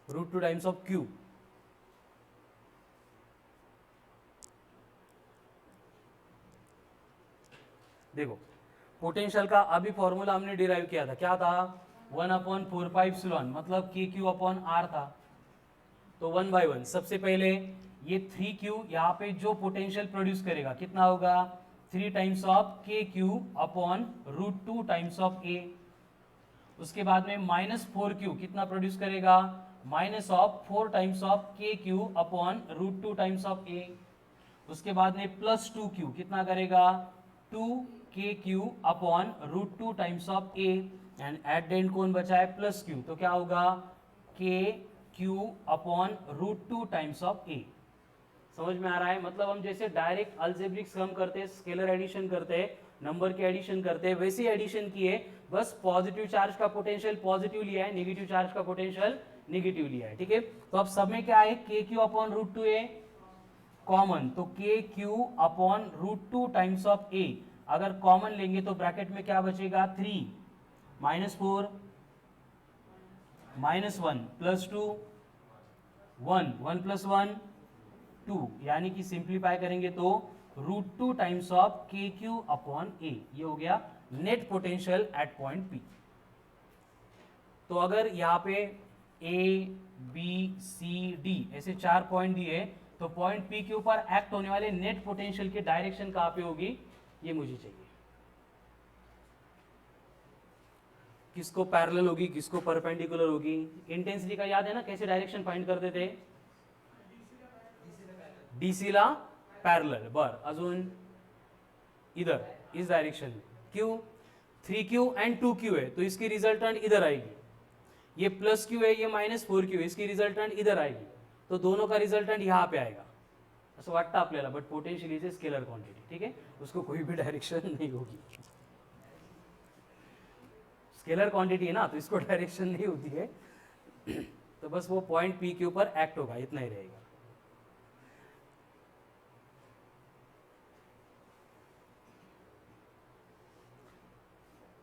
√2 times of Q, देखो पोटेंशियल का अभी फॉर्मूला हमने डिराइव किया था, क्या था? 1/4πε, मतलब KQ अपॉन R था। तो 1/1 सबसे पहले ये 3Q यहाँ पे जो पोटेंशियल प्रोड्यूस करेगा कितना होगा? 3 times of KQ upon √2 times of A। उसके बाद में -4Q कितना प्रोड्यूस करेगा? -4 times of KQ upon √2 times of A। उसके बाद में +2Q कितना करेगा? 2KQ upon √2 times of A। And at the end कौन बचा है? +Q, तो क्या होगा? KQ upon √2 times of A। समझ में आ रहा है? मतलब हम जैसे डायरेक्ट अलजेब्रिक सम करते हैं, स्केलर एडिशन करते हैं, नंबर के एडिशन करते हैं, वैसे एडिशन किए, बस पॉजिटिव चार्ज का पोटेंशियल पॉजिटिव लिया है, नेगेटिव चार्ज का पोटेंशियल नेगेटिव लिया है। ठीक है, तो अब सब में क्या है? KQ अपॉन √2A कॉमन, तो KQ upon √2 times of A। अगर कॉमन लेंगे तो ब्रैकेट में क्या बचेगा? 3 -4 -1 +2 1 1 + 1 2, यानी कि सिंप्लीफाई करेंगे तो √2 times of KQ upon A। ये हो गया net potential at point P। तो अगर यहाँ पे A B C D ऐसे 4 पॉइंट दिए, तो पॉइंट P के ऊपर एक्ट होने वाले नेट पोटेंशियल की डायरेक्शन कहाँ पे होगी? ये मुझे चाहिए। किसको पैरेलल होगी, किसको परपेंडिकुलर होगी? इंटेंसिटी का याद है ना, कैसे डायरेक्शन फाइंड करते थे? DC ला पॅरलल। बर, अजून इधर इस डायरेक्शन में क्यों? 3Q एंड 2Q है, तो इसकी रिजल्टेंट इधर आएगी। ये +Q है, ये -4Q है, इसकी रिजल्टेंट इधर आएगी। तो दोनों का रिजल्टेंट यहाँ पे आएगा, असं वाटतं आपल्याला, but potential is a scalar quantity. ठीक है, उसको कोई भी डायरेक्शन नहीं होगी। स्केलर क्वांटिटी है ना, तो इसको डायरेक्शन नहीं होती है। तो बस वो पॉइंट P के ऊपर एक्ट होगा, इतना ही रहेगा।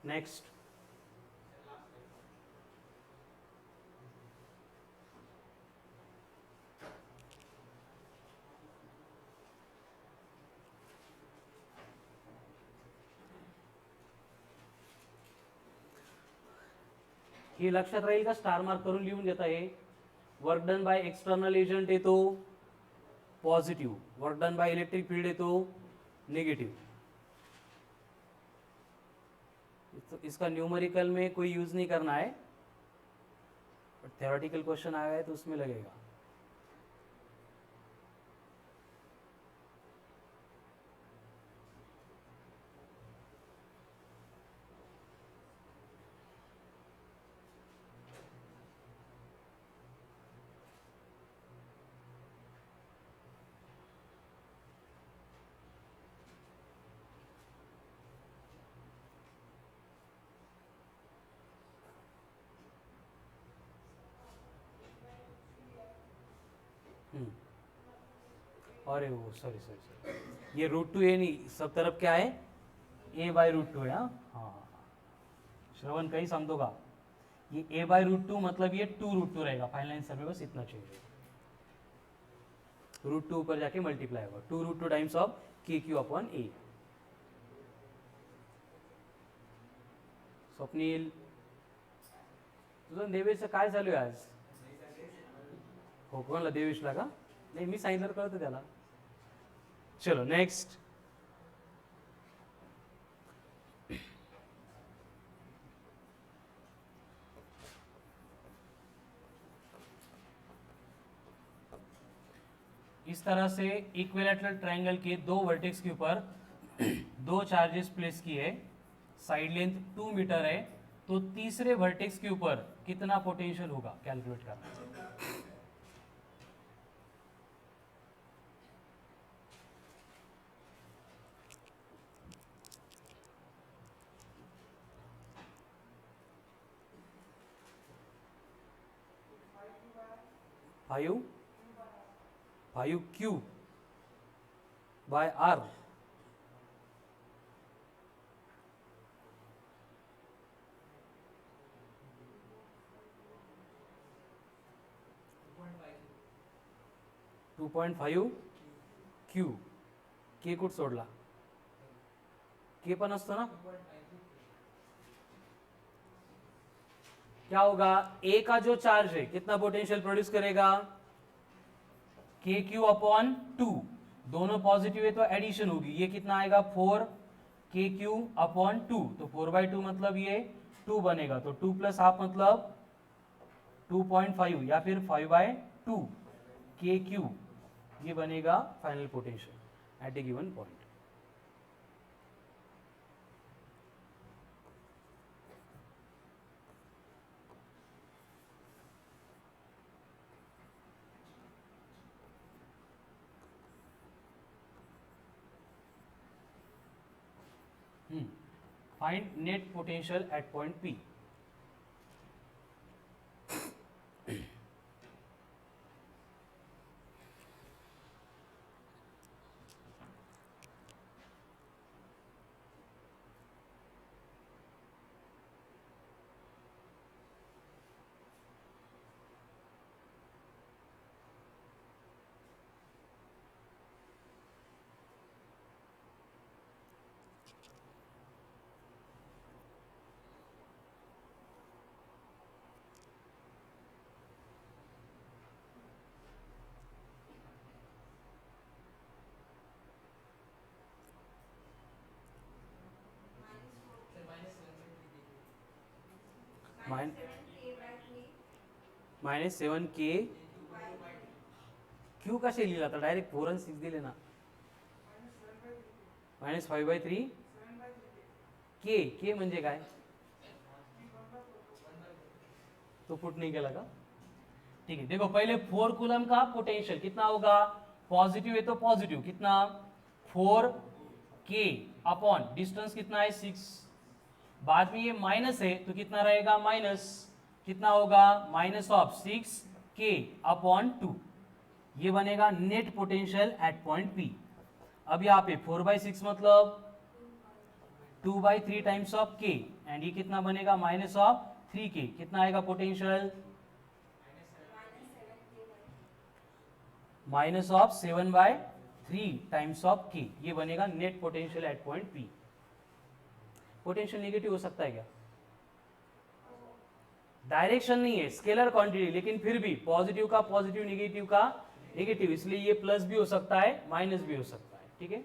नेक्स्ट, हे लक्षात राहील का? स्टार मार्क करून लिहून घेता हे. Work done by external agent येतो positive, work done by electric field येतो नेगेटिव. तो इसका न्यूमेरिकल में कोई यूज नहीं करना है, बट थ्योरेटिकल क्वेश्चन आया है तो उसमें लगेगा. अरे वो सॉरी सॉरी सॉरी, ये √2 ए नहीं, सब तरफ क्या है, a/√2 है. हाँ हाँ, श्रवण कहीं समझो का, ये a/√2 मतलब ये 2√2 रहेगा. फाइनल आंसर में बस इतना चेंज होगा. √2 ऊपर जाके मल्टीप्लाई होगा. 2√2 टाइम्स ऑफ KQ/A. स्वप्नील, तुझं देवेशचं काय चालू आहे आज? हो, कोणाला, देवेशला का? नाही, मी सांगितलं कळतं त्याला. चलो नेक्स्ट. इस तरह से इक्विलैटरल ट्रायंगल के दो वर्टेक्स के ऊपर दो चार्जेस प्लेस किए, साइड लेंथ 2 मीटर है, तो तीसरे वर्टेक्स के ऊपर कितना पोटेंशियल होगा, कैलकुलेट करना. Five Q by R. Two 2.5 Q. K कुठ सोडला, K पण असतो ना. क्या होगा, A का जो चार्ज है कितना पोटेंशियल प्रोड्यूस करेगा, KQ/2. दोनों पॉजिटिव है तो एडिशन होगी, ये कितना आएगा 4 KQ/2. तो 4/2 मतलब ये 2 बनेगा, तो 2 + ½ मतलब 2.5 या फिर 5/2 KQ. ये बनेगा final potential at a given point. Find net potential at point P. -7K. Q कसे लिहिला आता, डायरेक्ट 4 आणि 6 दिले ना. -5/3 K म्हणजे काय, तो पुट नहीं केला का. ठीक है, देखो पहले 4 कूलम का पोटेंशियल कितना होगा, पॉजिटिव है तो पॉजिटिव कितना 4K अपॉन डिस्टेंस कितना है 6. बाद में ये माइनस है तो कितना रहेगा, माइनस कितना होगा, -6K/2. ये बनेगा net potential at point P. अब यहाँ पे 4/6 मतलब 2/3 टाइम्स ऑफ K, एंड ये कितना बनेगा, -3K. कितना आएगा पोटेंशियल, -7/3 टाइम्स ऑफ K. ये बनेगा net potential at point P. Potential negative हो सकता है क्या, डायरेक्शन नहीं है, स्केलर क्वांटिटी, लेकिन फिर भी पॉजिटिव का पॉजिटिव, नेगेटिव का नेगेटिव, इसलिए ये प्लस भी हो सकता है, माइनस भी हो सकता है. ठीक है,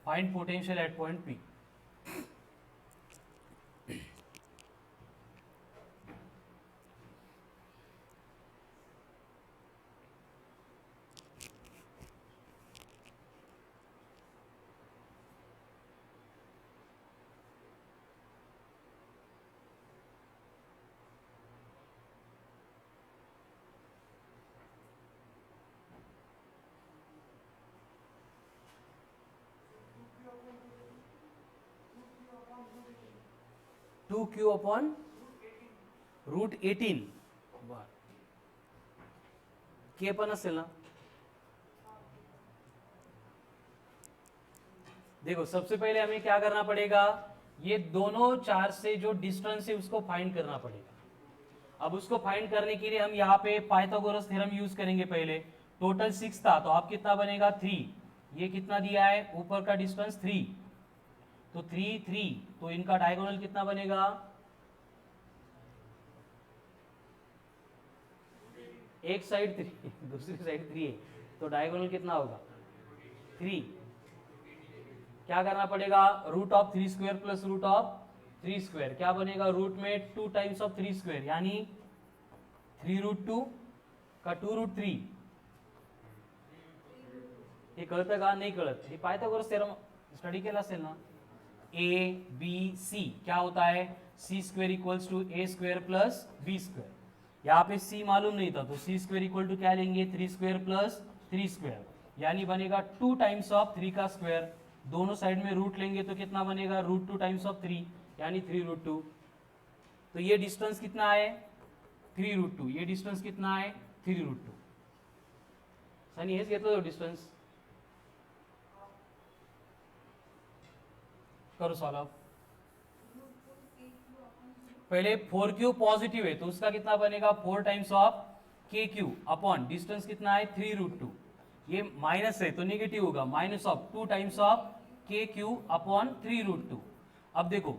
find potential at point P. 2q upon √18 बर के पण असेल ना. देखो सबसे पहले हमें क्या करना पड़ेगा, ये दोनों चार्ज से जो डिस्टेंस है उसको फाइंड करना पड़ेगा. अब उसको फाइंड करने के लिए हम यहाँ पे पाइथागोरस थ्योरम यूज करेंगे. पहले टोटल 6 था तो आप कितना बनेगा 3. ये कितना दिया है, ऊपर का डिस्टेंस 3, तो 3 3, तो इनका डायगोनल कितना बनेगा, एक साइड 3 दूसरी साइड 3 है, तो डायगोनल कितना होगा 3. क्या करना पड़ेगा, root of 3 square plus root of 3 square, क्या बनेगा, रूट में 2 टाइम्स ऑफ 3 स्क्वायर यानी 3√2 का 2√3. हे कळतं का, नाही कळत, हे पायथागोरस थ्योरम स्टडी केला असेल ना. ए बी सी क्या होता है, C square equals to A square plus B square. यहाँ पे सी मालूम नहीं था तो सी स्क्वायर इक्वल टू क्या लेंगे 3 स्क्वायर प्लस 3 स्क्वायर, यानी बनेगा 2 टाइम्स ऑफ 3 का स्क्वायर. दोनों साइड में रूट लेंगे तो कितना बनेगा, √2 टाइम्स ऑफ 3 यानी 3√2. तो ये डिस्टेंस कितना है 3√2, ये डिस्टेंस कितना है 3√2. सनी हेच घेतलं डिस्टेंस, करो सॉल्व. पहले 4q पॉजिटिव है तो उसका कितना बनेगा 4 times of kq upon distance कितना है 3√2. ये माइनस है तो नेगेटिव होगा, minus of 2 times of kq upon 3√2. अब देखो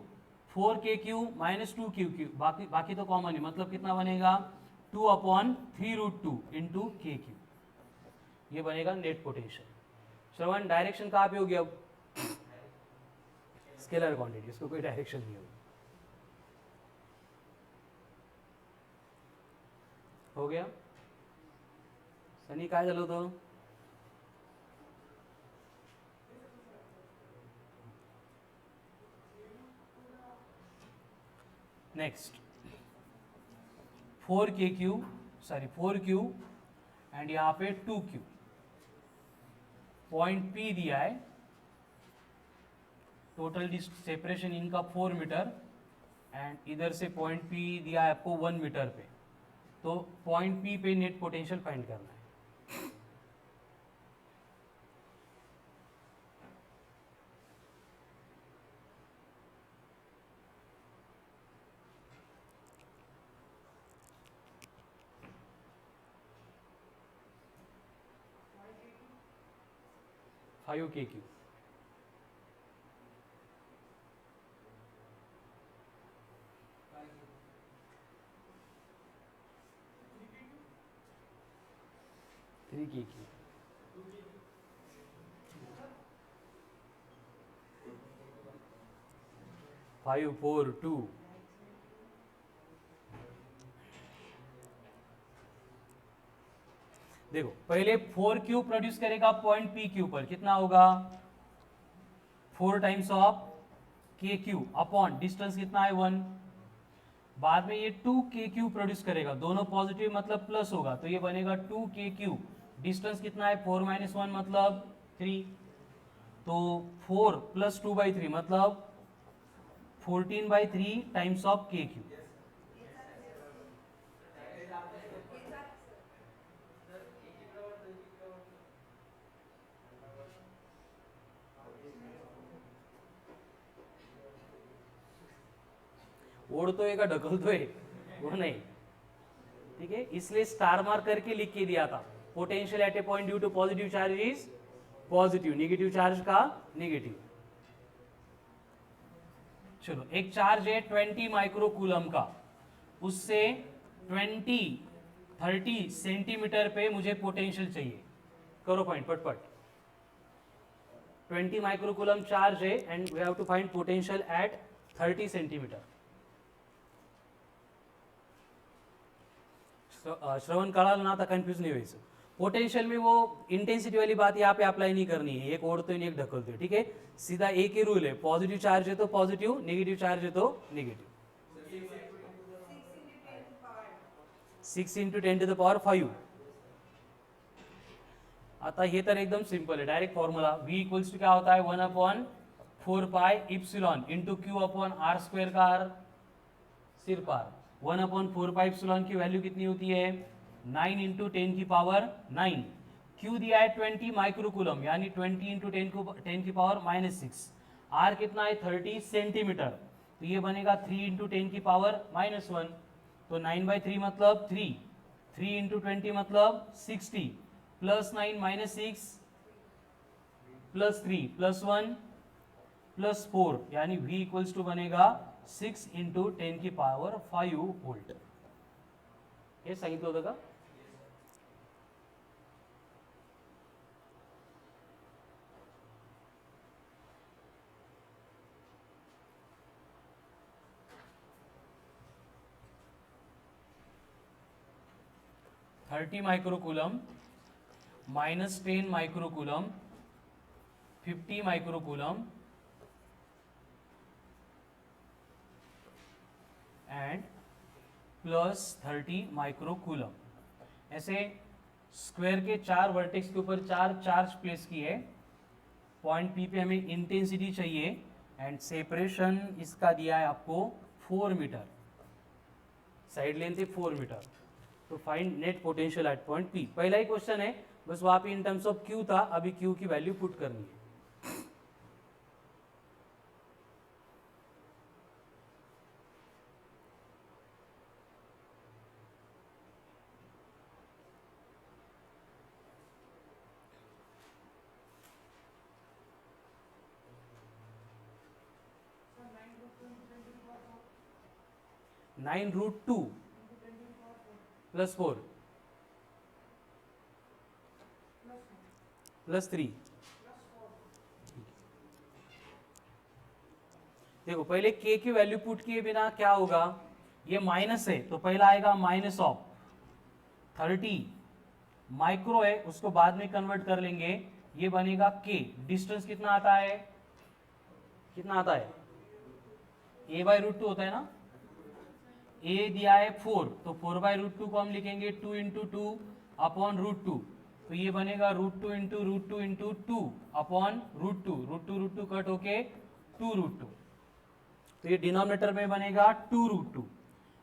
4kq माइनस 2kq, बाकी तो कॉमन है, मतलब कितना बनेगा 2 अपॉन 3√2 इंटू kq. ये बनेगा नेट पोटेंशियल. श्रवण डायरेक्शन कहाँ पे होगी, अब स्केलर क्वांटिटी, इसको कोई डायरेक्शन नहीं होगी. हो गया. सनी काय झालं होतं, नेक्स्ट 4q एंड यहाँ पे 2q, पॉइंट P दिया है, टोटल सेपरेशन इनका 4 मीटर एंड इधर से पॉइंट P दिया है आपको 1 मीटर पे. तो पॉइंट P पे नेट पोटेंशियल फाइंड करना है. Five kq. Three kq. 5 4 2. देखो पहले 4q प्रोड्यूस करेगा पॉइंट PQ पर, कितना होगा 4 times of KQ upon distance कितना है 1. बाद में ये 2kq प्रोड्यूस करेगा, दोनों पॉजिटिव मतलब प्लस होगा, तो ये बनेगा 2kq. डिस्टेंस कितना है 4 - 1 मतलब 3, तो 4 + 2/3 मतलब 14/3 टाइम्स ऑफ kq. ओढ़तोय का ढकलतोय वो नहीं, ठीक है, इसलिए स्टार मार्क करके लिख के दिया था. Potential at a point due to positive charge is positive, negative charge का नेगेटिव. चलो एक चार्ज है 20 माइक्रोकूलम का, उससे 30 सेंटीमीटर पे मुझे पोटेंशियल चाहिए. करो पॉइंट पटपट. 20 माइक्रोकूलम चार्ज है and we have to find potential at 30 centimetre. Shravan कळालं ना, आता कन्फ्यूज नाही व्हायचं. पोटेंशियल में वो इंटेंसिटी वाली बात यहाँ पे अप्लाई नहीं करनी है, एक ओढ़तोय एक ढकलतोय, ठीक है. सीधा एक ही रूल है, पॉजिटिव चार्ज है तो पॉजिटिव, नेगेटिव चार्ज है तो नेगेटिव. 6 × 10⁵. आता हे तर एकदम सिंपल है, direct formula. V equals to क्या होता है 1/4πε इंटू Q अपॉन R² का R, सिर पार 1/4πε की वैल्यू कितनी होती है 9 इंटू 10 की पावर 9। Q दिया है 20 माइक्रोकूलम यानी 20 इंटू 10 की पावर -6। R कितना है 30 सेंटीमीटर, तो ये बनेगा 3 इंटू 10 की पावर -1। तो 9/3 मतलब 3, 3 इंटू 20 मतलब 60, प्लस 9 -6 प्लस 3 प्लस 1 प्लस 4 यानी V इक्वल्स टू बनेगा 6 इंटू 10 की पावर 5 वोल्ट। हे सांगितलं होतं का? -30 microcoulomb -10 microcoulomb 50 microcoulomb and plus 30 microcoulomb. ऐसे स्क्वायर के 4 वर्टेक्स के ऊपर 4 चार्ज प्लेस किए। पॉइंट पी पे हमें इंटेंसिटी चाहिए एंड सेपरेशन इसका दिया है आपको 4 मीटर, साइड लेंथ है 4 मीटर। तो find net potential at point P. पहला ही क्वेश्चन है, बस वहां पे इन टर्म्स ऑफ क्यू था, अभी क्यू की वैल्यू पुट करनी है। Nine root 2 plus 4 plus 3। देखो पहले k की वैल्यू पुट किए बिना क्या होगा, ये माइनस है तो पहला आएगा माइनस ऑफ 30 माइक्रो है, उसको बाद में कन्वर्ट कर लेंगे, ये बनेगा k। डिस्टेंस कितना आता है, कितना आता है a/√2 होता है ना। a दिया है 4, तो 4/√2 को हम लिखेंगे 2 इंटू 2 अपॉन √2, तो ये बनेगा √2 इंटू √2 इंटू 2 अपॉन √2, √2 कट होके 2√2, तो ये डिनोमिनेटर में बनेगा 2√2।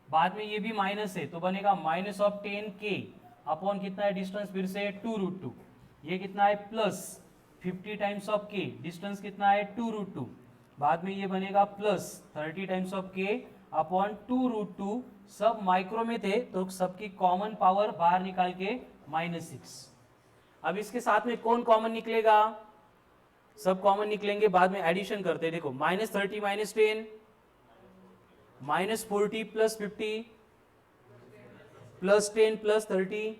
बाद में ये भी माइनस है तो बनेगा माइनस ऑफ 10k अपॉन कितना है डिस्टेंस, फिर से 2√2। ये कितना है plus 50 times of k, distance कितना है 2√2। बाद में ये बनेगा plus 30 times of k upon 2√2। सब माइक्रो में थे तो सबकी कॉमन पावर बाहर निकाल के -6। अब इसके साथ में कौन कॉमन निकलेगा, सब कॉमन निकलेंगे, बाद में एडिशन करते हैं। देखो -30 -10 -40 प्लस 50 प्लस 10 प्लस 30,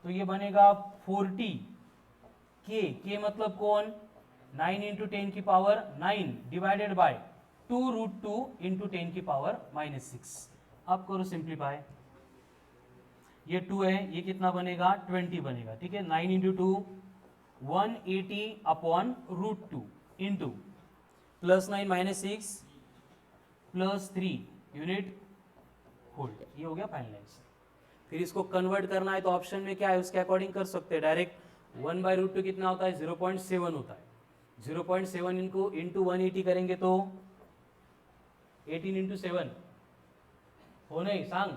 तो ये बनेगा 40 k मतलब कौन 9 इंटू 10 की पावर 9 डिवाइडेड बाय 2√2 इंटू 10 की पावर -6। अब करो सिंप्लीफाई, ये 2 है, ये कितना बनेगा 20 बनेगा, ठीक है। 9 into 2 180 upon √2 into plus 9 -6 plus 3 unit volt, ये हो गया फाइनलाइज। फिर इसको कन्वर्ट करना है तो ऑप्शन में क्या है उसके अकॉर्डिंग कर सकते हैं। डायरेक्ट 1/√2 कितना होता है 0.7 होता है, 0.7 इनको इंटू 180 करेंगे तो 18 इंटू 7 हो नहीं सांग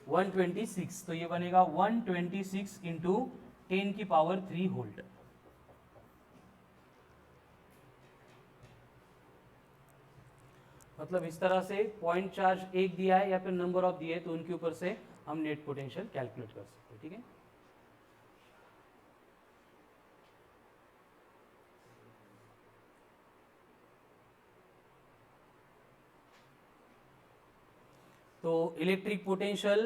126, तो ये बनेगा 126 इंटू 10 की पावर 3 वोल्ट। मतलब इस तरह से पॉइंट चार्ज एक दिया है या फिर नंबर ऑफ दिए तो उनके ऊपर से हम नेट पोटेंशियल कैलकुलेट कर सकते हैं, ठीक है। तो electric potential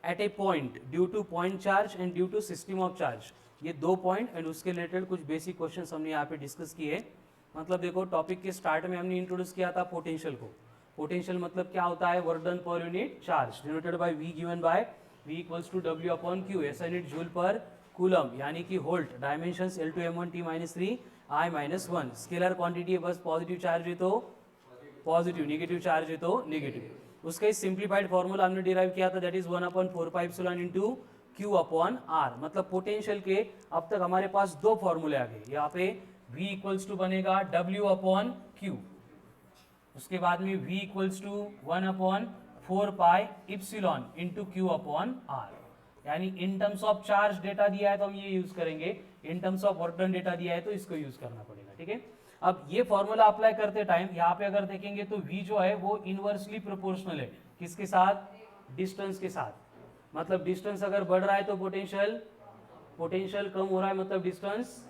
at a point due to point charge and due to system of charge, ये 2 पॉइंट एंड उसके रिलेटेड कुछ बेसिक क्वेश्चंस हमने यहाँ पे डिस्कस किए। मतलब देखो टॉपिक के स्टार्ट में हमने इंट्रोड्यूस किया था पोटेंशियल को। पोटेंशियल मतलब क्या होता है, work done per unit charge denoted by V given by V equals to W upon Q, ऐसा यूनिट जूल पर कूलम यानी कि volt, dimensions L2 M1 T-3 I-1। Scalar quantity है, बस पॉजिटिव चार्ज है तो पॉजिटिव, नेगेटिव चार्ज है तो negative. उसका सिंप्लीफाइड फॉर्मूला हमने डिराइव किया था, that is 1/4πε into Q upon R। मतलब पोटेंशियल के अब तक हमारे पास 2 फॉर्मूले आ गए। यहाँ पे V इक्वल्स टू बनेगा W अपॉन Q, उसके बाद में v equals to 1/4 pi epsilon into Q upon r, यानी in terms of charge data दिया है तो हम ये यूज करेंगे, in terms of work done data दिया है तो इसको यूज करना पड़ेगा, ठीक है। अब ये फॉर्मूला अप्लाई करते टाइम यहाँ पे अगर देखेंगे तो v जो है वो इनवर्सली प्रोपोर्शनल है, किसके साथ, डिस्टेंस के साथ, मतलब डिस्टेंस अगर बढ़ रहा है तो पोटेंशियल कम हो रहा है, मतलब डिस्टेंस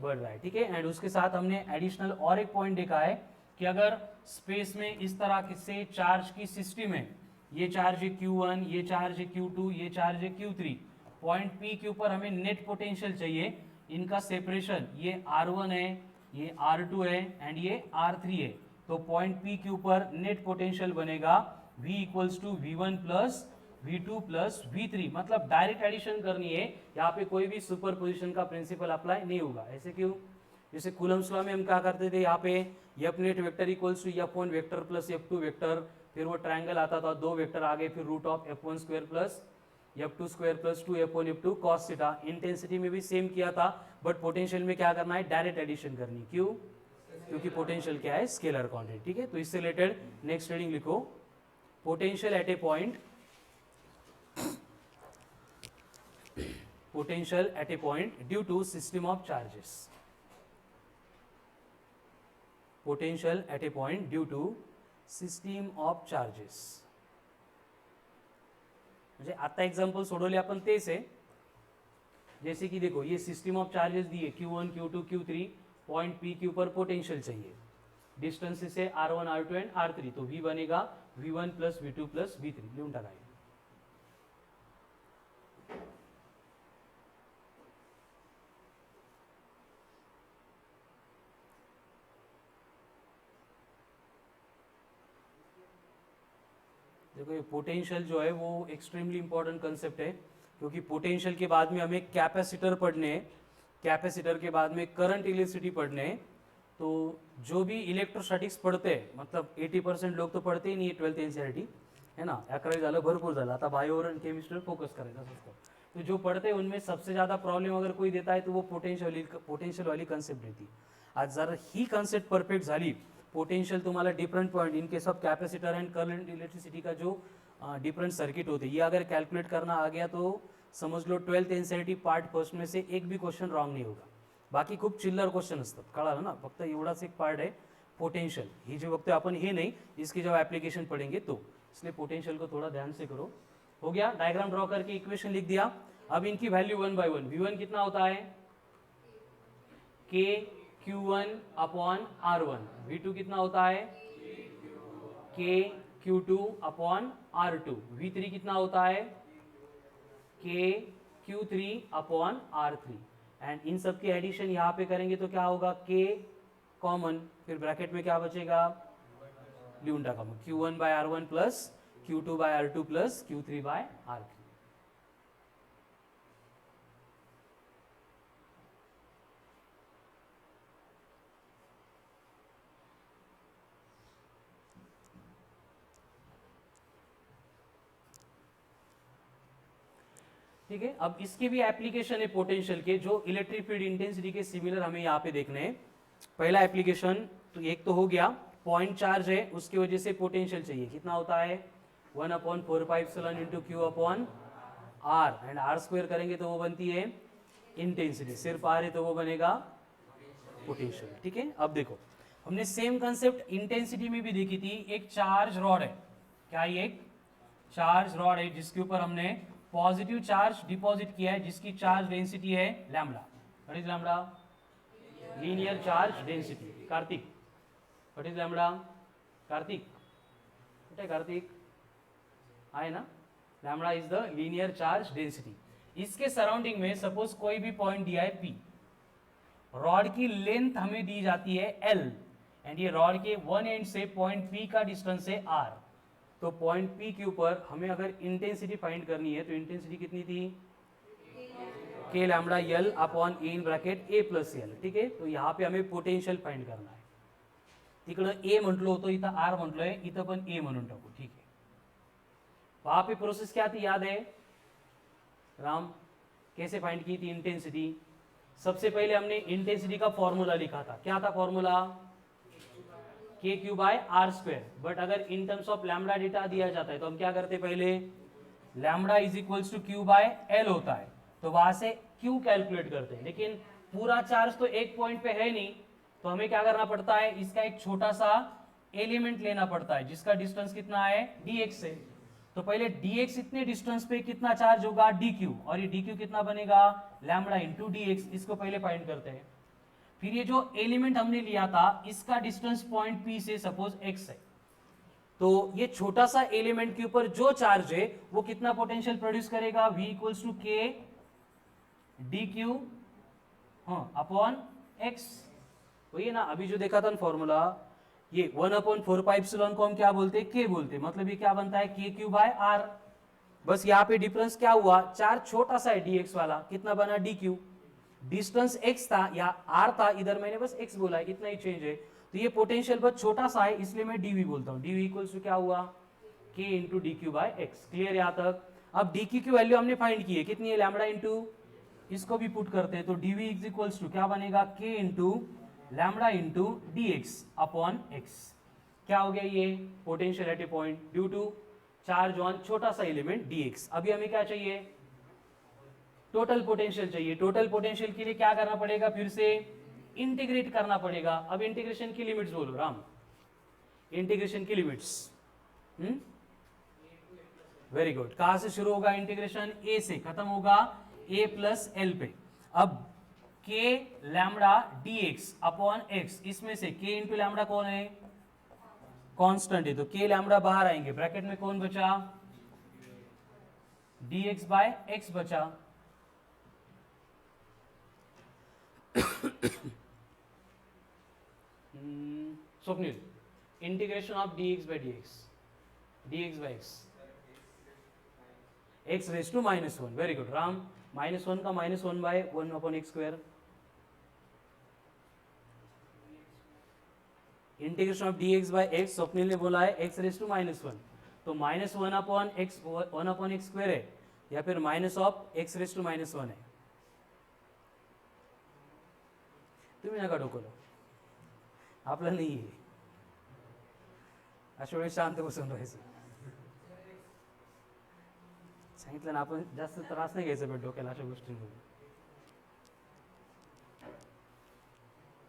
बढ़ रहा है, ठीक है। एंड उसके साथ हमने एडिशनल और एक पॉइंट देखा है कि अगर स्पेस में इस तरह से चार्ज की सिस्टम है, ये चार्ज है Q1, ये चार्ज है Q2, ये चार्ज है Q3, पॉइंट P के ऊपर हमें नेट पोटेंशियल चाहिए, इनका सेपरेशन ये R1 है, ये R2 है एंड ये R3 है, तो पॉइंट P के ऊपर नेट पोटेंशियल बनेगा V equals to V1 plus V2 plus V3, मतलब डायरेक्ट एडिशन करनी है, यहाँ पे कोई भी सुपरपोजिशन का प्रिंसिपल अप्लाई नहीं होगा। ऐसे क्यों, जैसे कूलम्स लॉ में हम क्या करते थे, यहाँ पे F net vector equals to F1 vector plus F2 vector, फिर वो ट्रायंगल आता था, दो वेक्टर आगे, फिर root of F1 square plus F2 square plus 2 F1 F2 cos theta. Intensity में भी सेम किया था, बट पोटेंशियल में क्या करना है, डायरेक्ट एडिशन करनी, क्यों, क्योंकि पोटेंशियल क्या है, स्केलर क्वांटिटी, ठीक है। तो इससे रिलेटेड नेक्स्ट रीडिंग लिखो, potential at a point, potential at a point due to system of charges, potential at a point due to system of charges, म्हणजे आता एग्जांपल सोडवले आपण तेच आहे, जैसे कि देखो ये सिस्टम ऑफ चार्जेस दिए Q1 Q2 Q3, point P के ऊपर पोटेंशियल चाहिए, डिस्टेंस से R1 R2 एंड R3, तो V बनेगा V1 plus V2 plus V3, लिहून टाकायचं। देखो ये पोटेंशियल जो है वो एक्सट्रीमली इंपॉर्टेंट कंसेप्ट है, क्योंकि पोटेंशियल के बाद में हमें कैपेसिटर पढ़ने हैं, कैपेसिटर के बाद में करंट इलेक्ट्रिसिटी पढ़ने हैं, तो जो भी इलेक्ट्रोस्टॅटिक्स पढ़ते हैं, मतलब 80% लोग तो पढ़ते ही नहीं है 12th एनसीईआरटी है ना, 11वी झालं भरपूर झालं, आता बायो और केमिस्ट्री फोकस करायचा असतो, तो जो पढ़ते हैं उनमें सबसे ज़्यादा प्रॉब्लम अगर कोई देता है तो वो पोटेंशियल वाली कंसेप्ट देती। आज जर ही कंसेप्ट परफेक्ट झाली, पोटेंशियल तुम्हाला different point in case of capacitor and current electricity का जो डिफरेंट सर्किट होते ये अगर कैलकुलेट करना आ गया तो समझ लो 12th एनसीईआरटी पार्ट फर्स्ट में से एक भी क्वेश्चन रॉन्ग नहीं होगा, बाकी खूप चिल्लर क्वेश्चन असतात, कळालं ना, फक्त एवढाच एक पार्ट है पोटेंशियल, ही जो बघतोय अपन हे नहीं, इसकी जब एप्लीकेशन पढ़ेंगे तो, इसलिए पोटेंशियल को थोड़ा ध्यान से करो। हो गया, डायग्राम ड्रॉ करके इक्वेशन लिख दिया, अब इनकी वैल्यू 1 बाय 1, V1 कितना होता है K Q1 upon R1, V2 कितना होता है K Q2 upon R2, V3 कितना होता है K Q3 upon R3, and in सब की एडिशन यहाँ पे करेंगे तो क्या होगा, K कॉमन, फिर ब्रैकेट में क्या बचेगा, लिहून टाका मग Q1 by R1 plus Q2 by R2 plus Q3 by R3। ठीक है, अब इसके भी एप्लीकेशन है पोटेंशियल के, जो इलेक्ट्रिक फील्ड इंटेंसिटी के सिमिलर हमें यहाँ पे देखने हैं। पहला एप्लीकेशन तो एक तो हो गया, पॉइंट चार्ज है उसकी वजह से पोटेंशियल चाहिए, कितना होता है 1/4πε into Q upon r, and r square करेंगे तो वो बनती है इंटेंसिटी, सिर्फ आर है तो वो बनेगा पोटेंशियल, ठीक है। अब देखो हमने सेम कंसेप्ट इंटेंसिटी में भी देखी थी, एक चार्ज रॉड है, क्या ये एक चार्ज रॉड है जिसके ऊपर हमने पॉजिटिव चार्ज डिपॉजिट किया है, जिसकी चार्ज डेंसिटी है lambda, what is lambda, linear charge density. Kartik what is lambda, Kartik कुठे कार्तिक आहे ना, lambda is the linear charge density. इसके सराउंडिंग में सपोज कोई भी पॉइंट दिया है P, रॉड की लेंथ हमें दी जाती है L, एंड ये रॉड के वन एंड से पॉइंट P का डिस्टेंस है R, तो पॉइंट P के ऊपर हमें अगर इंटेंसिटी फाइंड करनी है तो इंटेंसिटी कितनी थी K lambda L upon A in bracket A plus L, ठीक है। तो यहाँ पे हमें पोटेंशियल फाइंड करना है, तिकडं A म्हटलो होतो, इथं R म्हटलोय, इथं पण A म्हणून टाकू, ठीक है। वहां पे प्रोसेस क्या थी याद है राम, कैसे फाइंड की थी इंटेंसिटी, सबसे पहले हमने इंटेंसिटी का फॉर्मूला लिखा था, क्या था formula, k q by r square, but अगर in terms of lambda data दिया जाता है तो हम क्या करते पहले, lambda is equals to Q by l होता है, तो वहां से क्यू कैलकुलेट करते हैं, लेकिन पूरा चार्ज तो एक पॉइंट पे है नहीं, तो हमें क्या करना पड़ता है, इसका एक छोटा सा एलिमेंट लेना पड़ता है जिसका डिस्टेंस कितना है dx से, तो पहले dx इतने डिस्टेंस पे कितना चार्ज होगा dq, और ये dq कितना बनेगा लैम्डा इंटू dx, इसको पहले फाइंड करते हैं। फिर ये जो एलिमेंट हमने लिया था इसका डिस्टेंस पॉइंट P से सपोज x है, तो ये छोटा सा एलिमेंट के ऊपर जो चार्ज है वो कितना पोटेंशियल प्रोड्यूस करेगा, v equals to k dq upon x, वही है ना अभी जो देखा था फॉर्मूला, ये 1/4 को हम क्या बोलते हैं, k बोलते हैं, मतलब ये क्या बनता है k क्यू बाय r, बस यहाँ पे डिफरेंस क्या हुआ, चार्ज छोटा सा है dx वाला, कितना बना dq, डिस्टेंस x था या r था, इधर मैंने बस x बोला है, इतना ही चेंज है, तो ये पोटेंशियल बस छोटा सा है इसलिए मैं dv बोलता हूँ, dv इक्वल्स टू क्या हुआ k into D Q by x, clear यहाँ तक। अब dq की वैल्यू हमने फाइंड की है, कितनी है लैम्डा इंटू, इसको भी पुट करते हैं, तो dv इज इक्वल्स टू क्या बनेगा k into lambda into dx upon x, क्या हो गया ये potential at a point due to charge on छोटा सा एलिमेंट dx। अभी हमें क्या चाहिए, टोटल पोटेंशियल चाहिए, टोटल पोटेंशियल के लिए क्या करना पड़ेगा, फिर से इंटीग्रेट करना पड़ेगा। अब इंटीग्रेशन की लिमिट्स बोलो राम, इंटीग्रेशन की लिमिट्स, वेरी गुड, कहां से शुरू होगा इंटीग्रेशन, a से, खत्म होगा a प्लस एल पे। अब k lambda dx upon x, इसमें से k इंटू लैम्डा कौन है, कांस्टेंट है, तो k लैम्डा बाहर आएंगे, ब्रैकेट में कौन बचा, dx बाय x बचा। Swapnil, integration of dx by dx, dx by x, x raise to -1, very good Ram, -1 का -1 by 1 upon x square, integration of dx by x, Swapnil ने बोला है x रेज टू -1, तो -1 upon x 1 upon x square है या फिर minus of x raise to -1 है, तुम्ही नका डोकं आपलं नाही आहे, अशा वेळेस शांत बसून राहायचं, सांगितलं ना आपण जास्त त्रास नाही घ्यायचा बेट डोक्याला अशा गोष्टींमध्ये,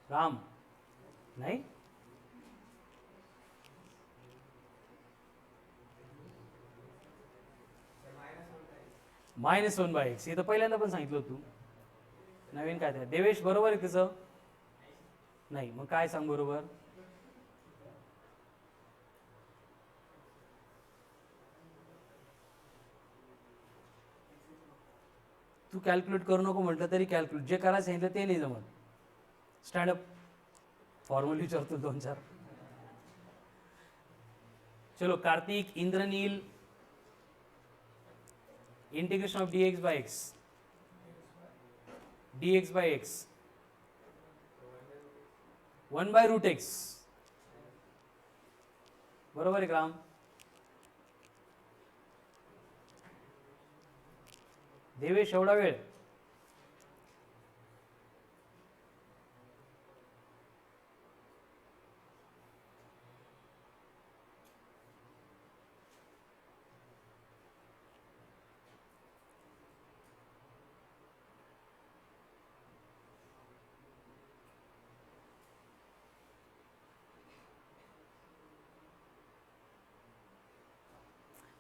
राम नाही -1 बाय x, हे तर पहिल्यांदा पण सांगितलं तू, नवीन काय ते, देवेश बरोबर आहे तिचं, नाही मग काय सांग बरोबर, तू कॅल्क्युलेट करू नको म्हटलं तरी कॅल्क्युलेट, जे करायला सांगितलं ते नाही जमत, स्टँडअप फॉर्म्युला विचारतो 2-4, चलो Kartik, Indranil, integration of dx by x, dx by x 1 by root x, बरोबर आहे ग्राम, देवेश एवढा वेळ,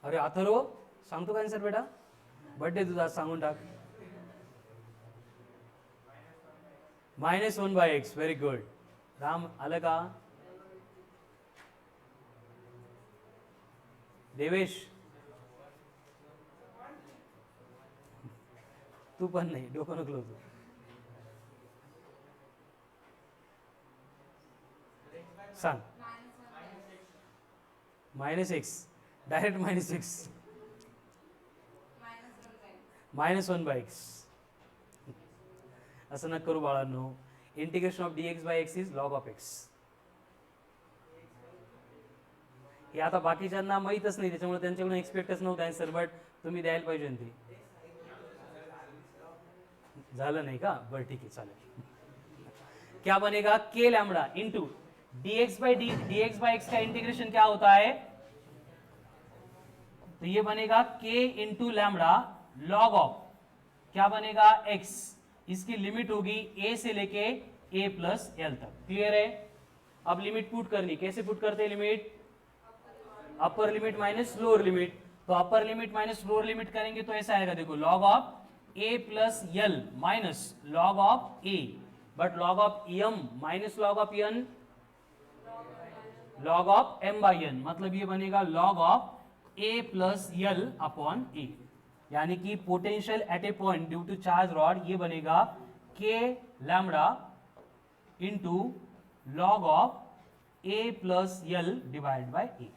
अरे अथर्व सांगतो का आन्सर बेटा, बर्थडे तुझा सांगून टाक, -1 by x, very good Ram, आलं का देवेश, तू पण नाही डोकं नको तू, सांग -x, direct -x, -1 by x, असं नका करू बाळांनो, integration of dx by x is log of x, हे आता बाकीच्यांना माहीतच नाही, त्याच्यामुळे त्यांच्याकडून एक्सपेक्टच नव्हतं आन्सर, बट तुम्ही द्यायला पाहिजे ते, झालं नाही का, बरं ठीक आहे चालेल, क्या बनेगा k lambda into dx by x का इंटीग्रेशन क्या होता है, तो ये बनेगा k into lambda log of क्या बनेगा x, इसकी लिमिट होगी a से लेके a प्लस एल तक। क्लियर है? अब लिमिट पुट करनी, कैसे पुट करते हैं limit, upper limit minus lower limit. तो upper limit minus lower limit करेंगे तो ऐसा आएगा, देखो log of a plus l minus log of a, but log of m minus log of n log of m by n, मतलब ये बनेगा log of a plus l upon a, यानी कि potential at a point due to charge rod ये बनेगा k lambda into log of a plus L divide by a।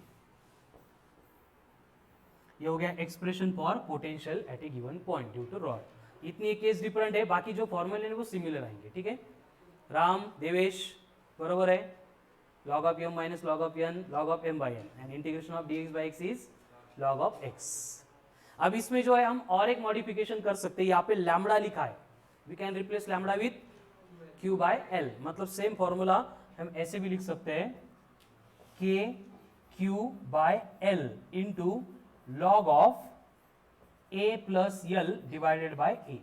ये हो गया expression for potential at a given point due to rod. इतनी case different है, बाकी जो फॉर्मूले हैं वो सिमिलर आएंगे। ठीक है, राम देवेश बरोबर है, log of m minus log of n log of m by n and integration of dx by x is log of x। अब इसमें जो है हम और एक मॉडिफिकेशन कर सकते हैं, यहाँ पे लैम्बडा लिखा है, we can replace lambda with q by l, मतलब सेम फॉर्मूला हम ऐसे भी लिख सकते हैं k q by l into log of a plus l divided by a,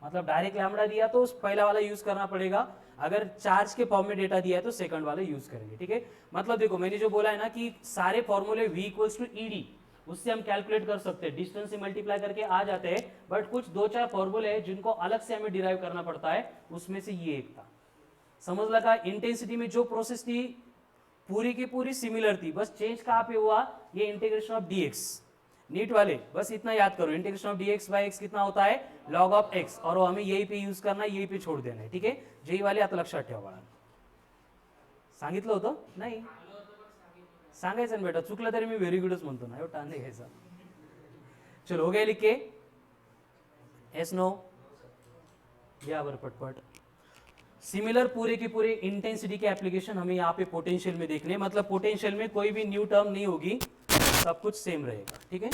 मतलब डायरेक्ट लैम्बडा दिया तो उस पहला वाला यूज करना पड़ेगा, अगर चार्ज के फॉर्म में डेटा दिया है तो सेकंड वाला यूज करेंगे। ठीक है, मतलब देखो मैंने जो बोला है ना कि सारे फॉर्मूले v इक्वल्स टू ed, उससे हम कैलकुलेट कर सकते हैं, डिस्टेंस से मल्टीप्लाई करके आ जाते हैं, बट कुछ दो चार फॉर्मूले हैं जिनको अलग से हमें डिराइव करना पड़ता है, उसमें से ये एक था। समझ लगा? इंटेंसिटी में जो प्रोसेस थी पूरी की पूरी सिमिलर थी, बस चेंज कहाँ पे हुआ, ये इंटीग्रेशन ऑफ dx। नीट वाले बस इतना याद करो, integration of dx by x कितना होता है, log ऑफ x, और वो हमें यही पे यूज करना है, यही पे छोड़ देना है। ठीक आहे, जेई वाले आता लक्षात ठेवा बाळा। सांगितलं होतं नाही, सांगायचं ना बेटा, चुकलं तरी मी व्हेरी गुडच म्हणतो ना, एवढा टाइम नाही घ्यायचा। चलो हो गया लिख के, एस नो या बर पटपट। सिमिलर पूरे के पूरे इंटेंसिटी के एप्लीकेशन हमें यहाँ पे पोटेंशियल में देखने, मतलब पोटेंशियल में कोई भी न्यू टर्म नहीं होगी, सब कुछ सेम रहेगा। ठीक है।